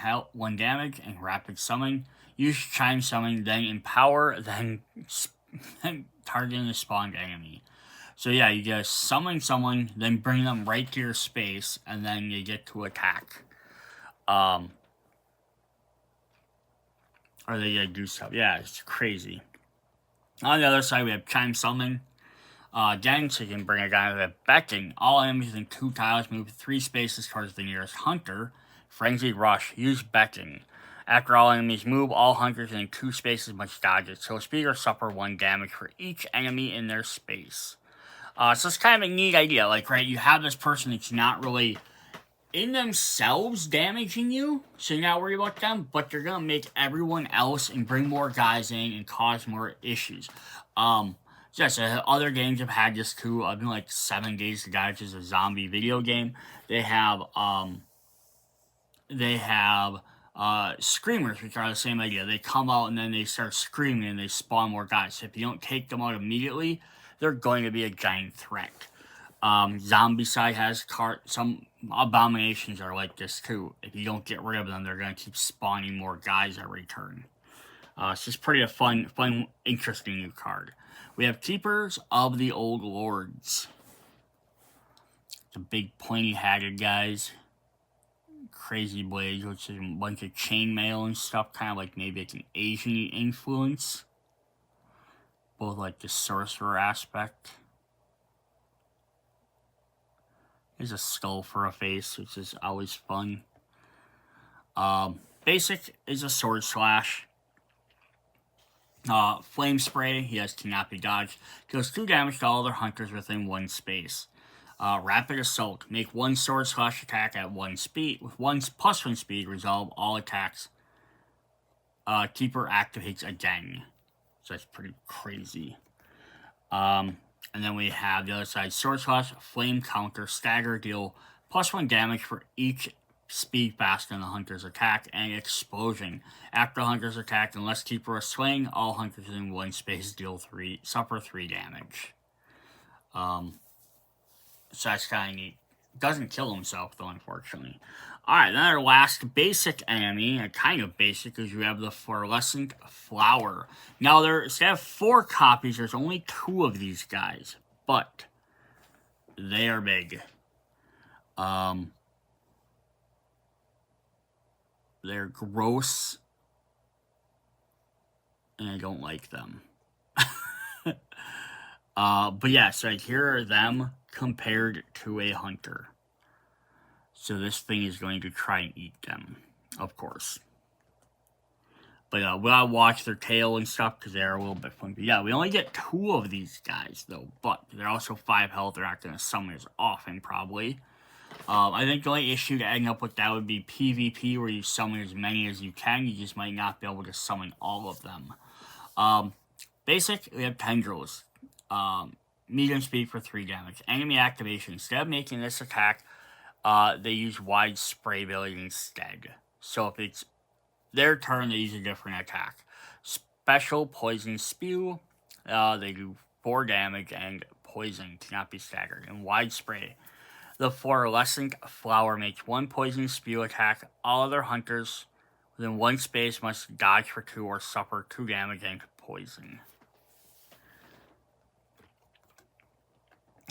damage, and rapid summon. Use Chime Summon, then Empower, then targeting the spawned enemy. So yeah, you just summon someone, then bring them right to your space, and then you get to attack. Or they do stuff. Yeah, it's crazy. On the other side, we have Chime Summon. Again, so you can bring a guy with a Beckon. All enemies within 2 tiles move 3 spaces towards the nearest hunter. Frenzied Rush. Use Beckon. After all enemies move, all hunters within 2 spaces must dodge it. So speed or suffer 1 damage for each enemy in their space. So it's kind of a neat idea. Like, right, you have this person that's not really in themselves damaging you, so you're not worried about them, but they're going to make everyone else and bring more guys in and cause more issues. Yes, other games have had this too. I've been like 7 Days to Die, which is a zombie video game. They have screamers, which are the same idea. They come out and then they start screaming and they spawn more guys. So if you don't take them out immediately, they're going to be a giant threat. Zombicide has some abominations are like this too. If you don't get rid of them, they're going to keep spawning more guys every turn. It's just pretty a fun, interesting new card. We have Keepers of the Old Lords. The big pointy-hatted guys. Crazy blades, which is a bunch of chainmail and stuff, kind of like maybe it's an Asian influence. Both like the sorcerer aspect. There's a skull for a face, which is always fun. Basic is a Sword Slash. Flame Spray, he has Cannot Be Dodged. Deals 2 damage to all other hunters within 1 space. Rapid Assault, make 1 Sword Slash attack at 1 speed. With 1 plus 1 speed, resolve all attacks. Keeper activates again. So that's pretty crazy. And then we have the other side, Sword Slash, Flame Counter, Stagger, deal plus 1 damage for each speed faster than the hunter's attack, and Explosion. After the hunter's attack, unless Keeper is slain, all hunters in 1 space suffer 3 damage. So that's kind of neat. Doesn't kill himself though, unfortunately. Alright, then our last basic enemy, and kind of basic, is we have the Fluorescent Flower. Now, instead of 4 copies, there's only 2 of these guys, but they are big. They're gross, and I don't like them. But yes, right here are them compared to a hunter. So this thing is going to try and eat them, of course. But we gotta watch their tail and stuff because they're a little bit fun. But yeah, we only get 2 of these guys though, but they're also 5 health. They're not going to summon as often, probably. I think the only issue to end up with that would be PvP, where you summon as many as you can. You just might not be able to summon all of them. Basic, we have Tendrils. Medium speed for 3 damage. Enemy activation. Instead of making this attack, they use Wide Spray ability instead. So if it's their turn, they use a different attack. Special, Poison Spew. They do 4 damage and poison, cannot be staggered. And wide spray. The fluorescent flower makes 1 poison spew attack. All other hunters within 1 space must dodge for 2 or suffer 2 damage and poison.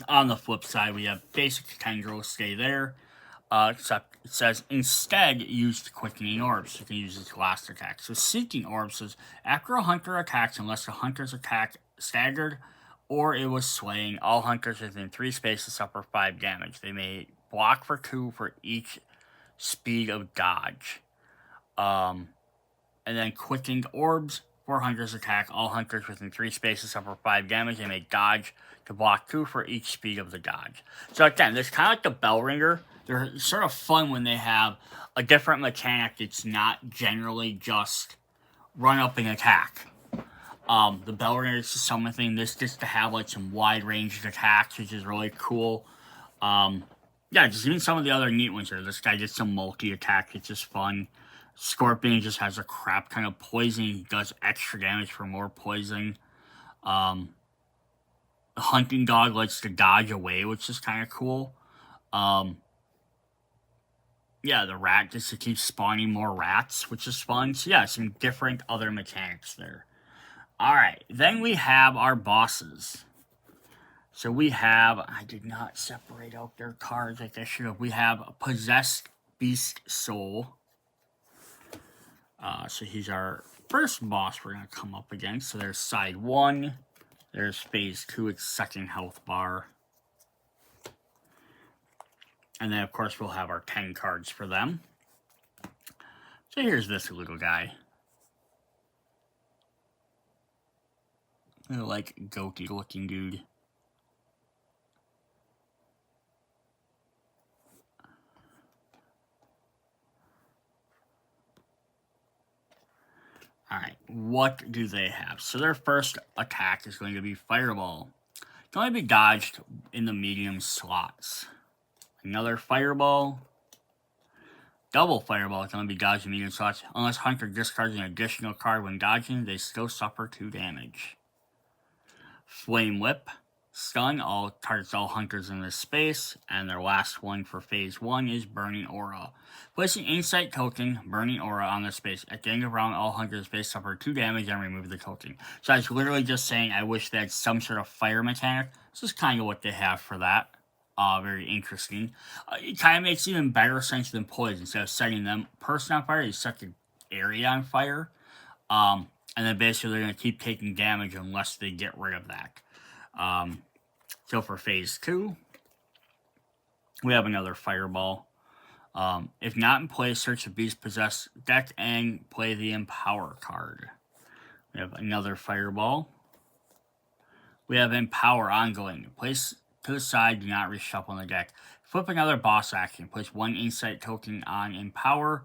On the flip side, we have basic tendrils, stay there. Except it says instead use the quickening orbs. You can use its last attack. So seeking orbs says after a hunter attacks, unless the hunter's attack staggered or it was swaying, all hunters within 3 spaces suffer 5 damage. They may block for 2 for each speed of dodge. And then quickened orbs. 4 hunters attack. All hunters within 3 spaces suffer 5 damage. They may dodge to block 2 for each speed of the dodge. So again, it's kind of like the bell ringer. They're sort of fun when they have a different mechanic. It's not generally just run up and attack. The bell ringer is just something. This gets to have like some wide range attacks, which is really cool. Yeah, just even some of the other neat ones here. This guy gets some multi attack. It's just fun. Scorpion just has a crap ton of poison. He does extra damage for more poison. The hunting dog likes to dodge away, which is kind of cool. Yeah, the rat just to keep spawning more rats, which is fun. So yeah, some different other mechanics there. Alright, then we have our bosses. So we have, I did not separate out their cards like I should have. We have Possessed Beast Soul. So he's our first boss we're going to come up against. So there's side 1. There's phase 2, its second health bar. And then, of course, we'll have our 10 cards for them. So here's this little guy. Like gothic looking dude. Alright, what do they have? So their first attack is going to be Fireball. It can only be dodged in the medium slots. Another Fireball. Double Fireball can only be dodged in medium slots. Unless Hunter discards an additional card when dodging, they still suffer 2 damage. Flame Whip. Stun targets all hunters in this space. And their last one for phase 1 is Burning Aura. Place an Insight token, Burning Aura, on this space. At the end of the round, all hunters in the space suffer 2 damage and remove the token. So I was literally just saying I wish they had some sort of fire mechanic. This is kind of what they have for that. Very interesting. It kind of makes even better sense than poison. Instead of setting them person on fire, you set the area on fire. And then basically they're going to keep taking damage unless they get rid of that. So for phase 2, we have another Fireball. If not in play, search the Beast Possessed deck and play the Empower card. We have another Fireball. We have Empower ongoing. Place to the side, do not reshuffle the deck. Flip another boss action. Place 1 Insight token on Empower.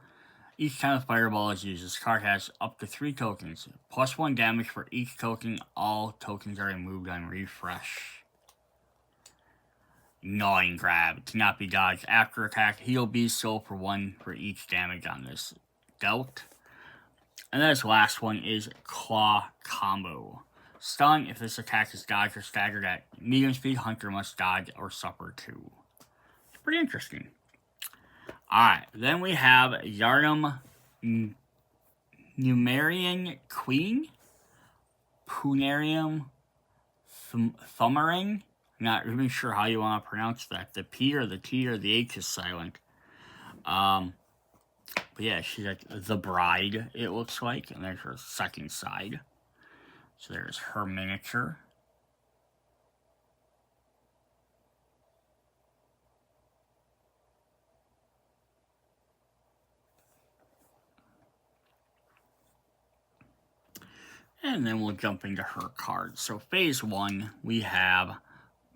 Each time a Fireball is used, this card has up to 3 tokens. Plus 1 damage for each token. All tokens are removed on refresh. Gnawing Grab. Cannot be dodged after attack. Heal Beast Soul for 1 for each damage on this dealt. And then this last one is Claw Combo. Stun. If this attack is dodged or staggered at medium speed, Hunter must dodge or suffer 2. It's pretty interesting. Alright, then we have Yharnam Numerian Queen, Punarium Thummering. Not even sure how you want to pronounce that. The P or the T or the H is silent. But yeah, she's like the bride, it looks like. And there's her second side. So there's her miniature. And then we'll jump into her cards. So phase 1, we have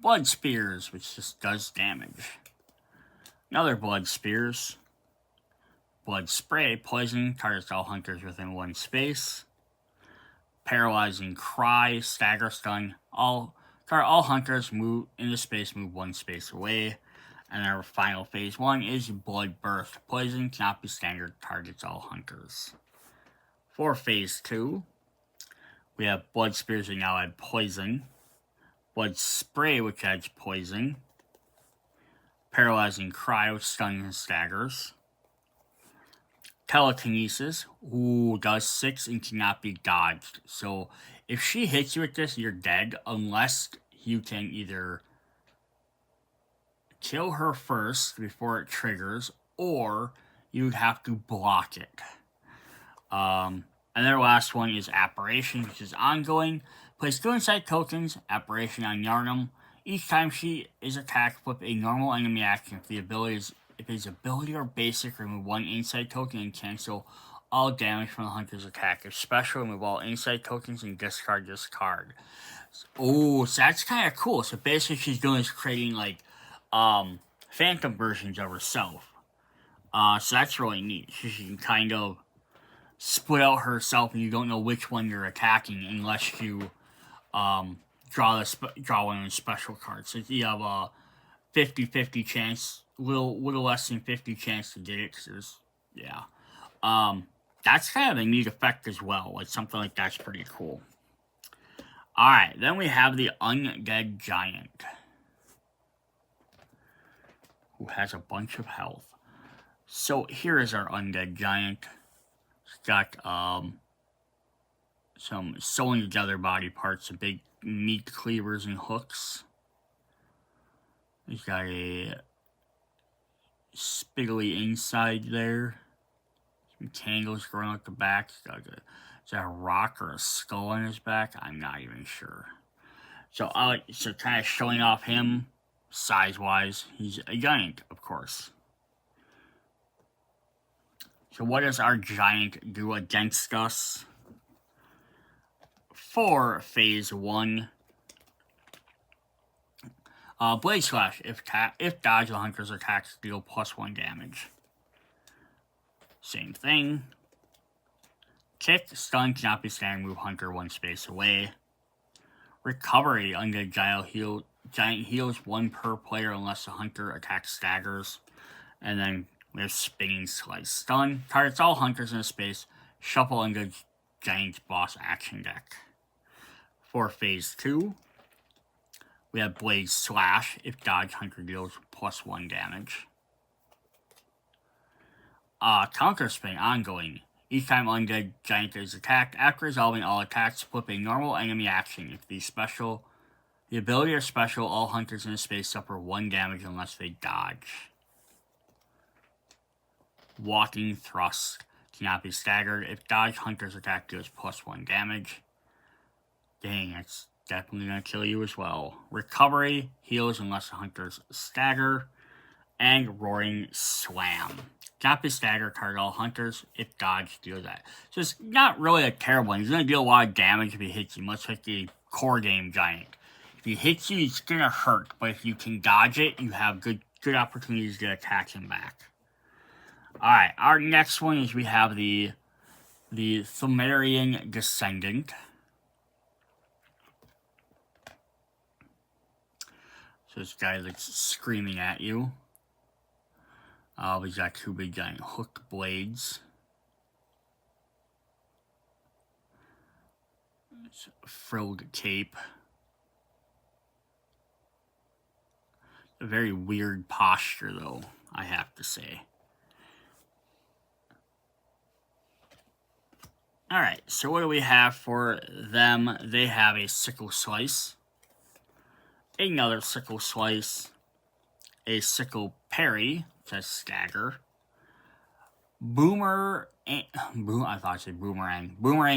Blood Spears, which just does damage. Another Blood Spears. Blood Spray, poison, targets all hunters within 1 space. Paralyzing Cry, Stagger Stun, all hunters move in the space, move 1 space away. And our final phase 1 is Blood Burst. Poison cannot be standard, targets all hunters. For phase 2, we have Blood Spears, we now add Poison. Blood Spray, which adds poison. Paralyzing Cry, which stuns and staggers. Telekinesis, does 6 and cannot be dodged. So if she hits you with this, you're dead unless you can either kill her first before it triggers, or you'd have to block it. And their last one is Apparition, which is ongoing. Place 2 inside tokens, Apparition on Yharnam. Each time she is attacked, flip a normal enemy action. If his ability or basic, remove 1 inside token and cancel all damage from the hunter's attack. If special, remove all inside tokens and discard this card. So that's kind of cool. So basically she's doing is creating like phantom versions of herself. So that's really neat. She can kind of split out herself and you don't know which one you're attacking unless you draw one of the special cards. So you have a 50-50 chance, little less than 50 chance to get it. Cause that's kind of a neat effect as well. Like something like that's pretty cool. Alright, then we have the Undead Giant, who has a bunch of health. So here is our Undead Giant. It's got some sewing together body parts, some big meat cleavers and hooks. He's got a spiggly inside there. Some tangles growing out the back. Is that a rock or a skull on his back? I'm not even sure. So kind of showing off him size-wise. He's a giant, of course. So what does our giant do against us? For phase 1. Blade Slash. If dodge, the hunter's attacks deal +1 damage. Same thing. Kick, stun, cannot be standing, move hunter 1 space away. Recovery, Undead Giant heals 1 per player unless the hunter attacks staggers. And then we have Spinning Slice. Stun, targets all hunters in a space. Shuffle Undead Giant's boss action deck. For phase 2, we have Blade Slash. If dodge, hunter deals +1 damage. Counter Spin, ongoing. Each time Undead Giant is attacked, after resolving all attacks, flip a normal enemy action. If the ability or special, all hunters in a space suffer 1 damage unless they dodge. Walking Thrust, cannot be staggered. If dodge, hunter's attack deals +1 damage. Dang, that's definitely going to kill you as well. Recovery, heals unless the hunters stagger. And Roaring Slam. Cannot be staggered, target all hunters. If dodge, deal that. So it's not really a terrible one. He's going to deal a lot of damage if he hits you, much like the core game giant. If he hits you, it's going to hurt. But if you can dodge it, you have good opportunities to attack him back. Alright, our next one is we have the Thumerian Descendant. So this guy that's screaming at you. He's got 2 big giant hooked blades. It's a frilled cape. A very weird posture, though, I have to say. Alright, so what do we have for them? They have a Sickle Slice. Another Sickle Slice. A Sickle Parry. Says Stagger. Boomerang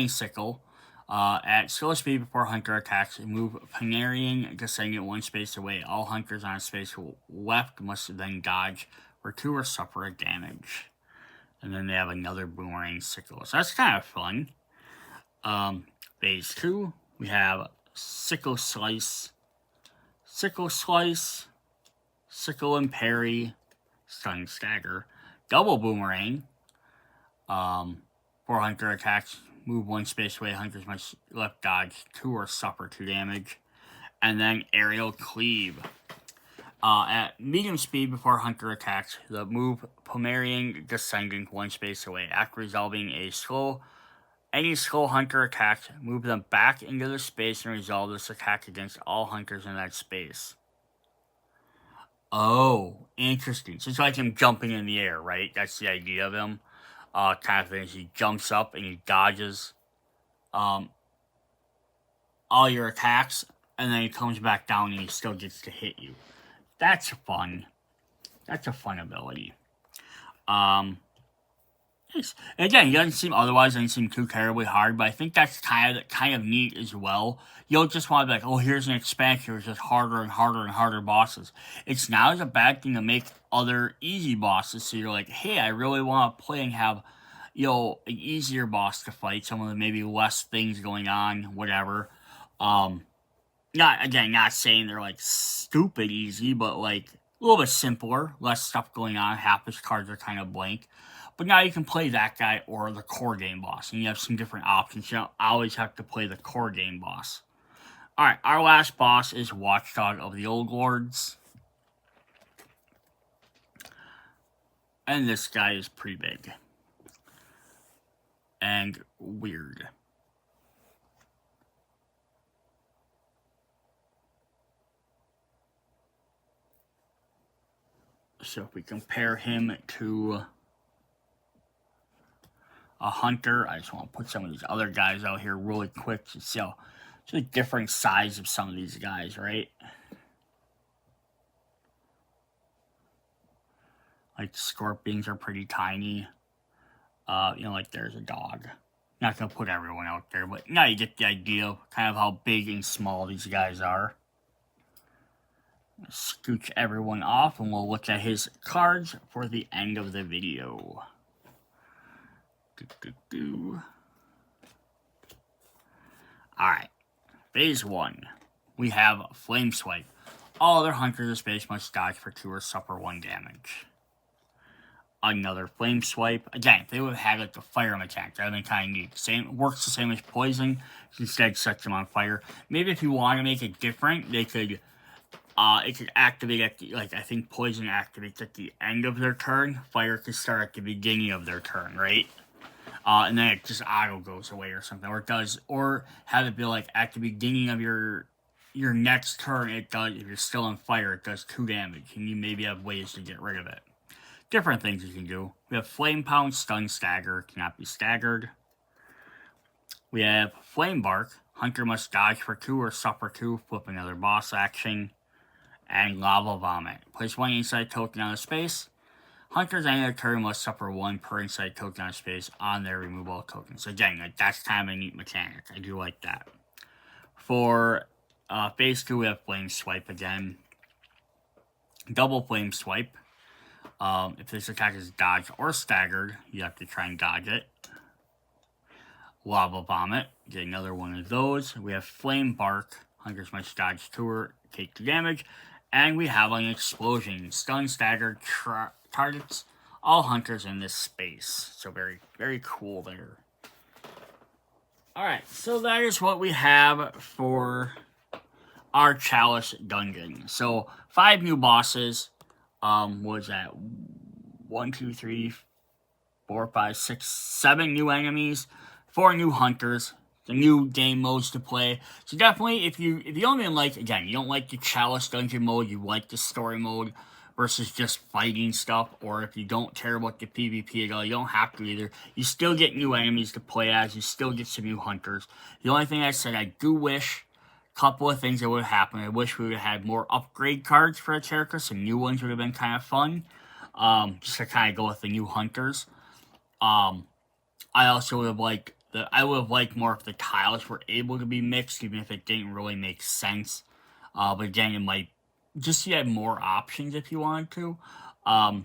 Sickle. At slow speed before hunter attacks, move Thumerian Descendant 1 space away. All hunters on a space left must then dodge for 2 or suffer a damage. And then they have another Boomerang Sickle. So that's kind of fun. Phase 2, we have Sickle Slice. Sickle Slice. Sickle and Parry. Stunning Stagger. Double Boomerang. For hunter attacks, move 1 space away. Hunters must left dodge 2 or suffer 2 damage. And then Aerial Cleave. At medium speed before hunter attacks, move Thumerian Descendant 1 space away. After resolving a slow Any slow hunter attacks, move them back into the space and resolve this attack against all hunters in that space. Oh, interesting. So it's like him jumping in the air, right? That's the idea of him. Kind of thing. He jumps up and he dodges all your attacks, and then he comes back down and he still gets to hit you. That's fun. That's a fun ability. Nice. Again, he doesn't seem too terribly hard, but I think that's kind of neat as well. You'll just want to be like, oh, here's an expansion, here's just harder and harder and harder bosses. It's not a bad thing to make other easy bosses, so you're like, hey, I really want to play and have, an easier boss to fight, some of the maybe less things going on, whatever. Not saying they're like stupid easy, but like a little bit simpler, less stuff going on. Half his cards are kind of blank. But now you can play that guy or the core game boss, and you have some different options. You don't always have to play the core game boss. Alright, our last boss is Watchdog of the Old Lords. And this guy is pretty big. And weird. So if we compare him to a hunter, I just want to put some of these other guys out here really quick to see how the different size of some of these guys, right? Like scorpions are pretty tiny. Like there's a dog. Not gonna put everyone out there, but now you get the idea of kind of how big and small these guys are. Scooch everyone off, and we'll look at his cards for the end of the video. Alright, phase 1. We have Flame Swipe. All other hunters in space must dodge for 2 or suffer 1 damage. Another Flame Swipe. Again, if they would have had like the fire mechanic, that would have been kind of neat. Works the same as poison, instead sets them on fire. Maybe if you want to make it different, they could it could activate at the, I think poison activates at the end of their turn. Fire could start at the beginning of their turn, right? And then it just auto goes away or something. Or have it be like at the beginning of your next turn, it does, if you're still on fire, it does 2 damage. And you maybe have ways to get rid of it. Different things you can do. We have Flame Pound, Stun Stagger, cannot be staggered. We have Flame Bark. Hunter must dodge for 2 or suffer 2, flip another boss action. And Lava Vomit. Place 1 inside token on a space. Hunters on their turn must suffer 1 per inside token on a space on their removable tokens. So again, that's kind of a neat mechanic. I do like that. For phase 2, we have Flame Swipe again. Double Flame Swipe. If this attack is dodged or staggered, you have to try and dodge it. Lava Vomit. Get another one of those. We have Flame Bark. Hunters must dodge 2 or take 2 damage. And we have an Explosion. Stun, stagger, targets all hunters in this space. So very, very cool there. Alright, so that is what we have for our Chalice dungeon. So 5 new bosses. Was that 1, 2, 3, 4, 5, 6, 7 new enemies, 4 new hunters, the new game modes to play. So definitely, if you don't even like, again, you don't like the Chalice dungeon mode, you like the story mode versus just fighting stuff, or if you don't care about the PvP at all, you don't have to either. You still get new enemies to play as, you still get some new hunters. The only thing I said, I do wish couple of things that would have happened. I wish we would have had more upgrade cards for a character. Some new ones would have been kind of fun. Just to kind of go with the new hunters. I also would have liked more if the tiles were able to be mixed, even if it didn't really make sense. But again, it might just, you had more options if you wanted to. Or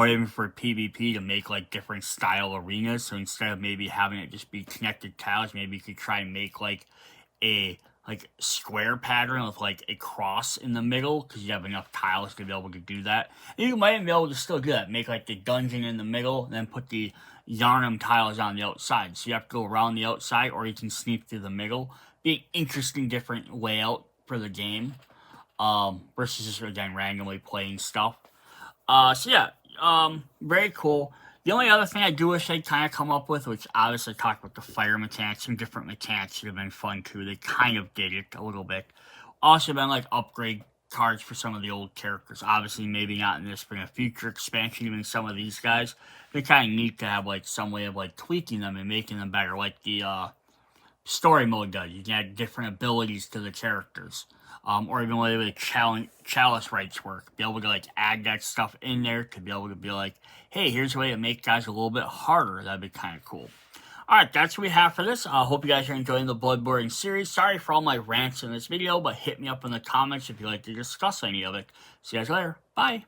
even for PvP to make like different style arenas. So instead of maybe having it just be connected tiles, maybe you could try and make like a square pattern with like a cross in the middle, because you have enough tiles to be able to do that. And you might be able to still do that, make like the dungeon in the middle, and then put the Yharnam tiles on the outside. So you have to go around the outside, or you can sneak through the middle. Be an interesting, different layout for the game, versus just again randomly playing stuff. So yeah, very cool. The only other thing I do wish they'd kind of come up with, which obviously talked about the fire mechanics, some different mechanics would have been fun too. They kind of did it a little bit. Also been like upgrade cards for some of the old characters. Obviously, maybe not in this, but in a future expansion, even some of these guys, they're kind of neat to have like some way of like tweaking them and making them better, like the story mode does. You can add different abilities to the characters. Or even the way the Chalice rights work. Be able to like add that stuff in there to be able to be like, hey, here's a way to make guys a little bit harder. That'd be kind of cool. Alright, that's what we have for this. I hope you guys are enjoying the Bloodborne series. Sorry for all my rants in this video, but hit me up in the comments if you'd like to discuss any of it. See you guys later. Bye.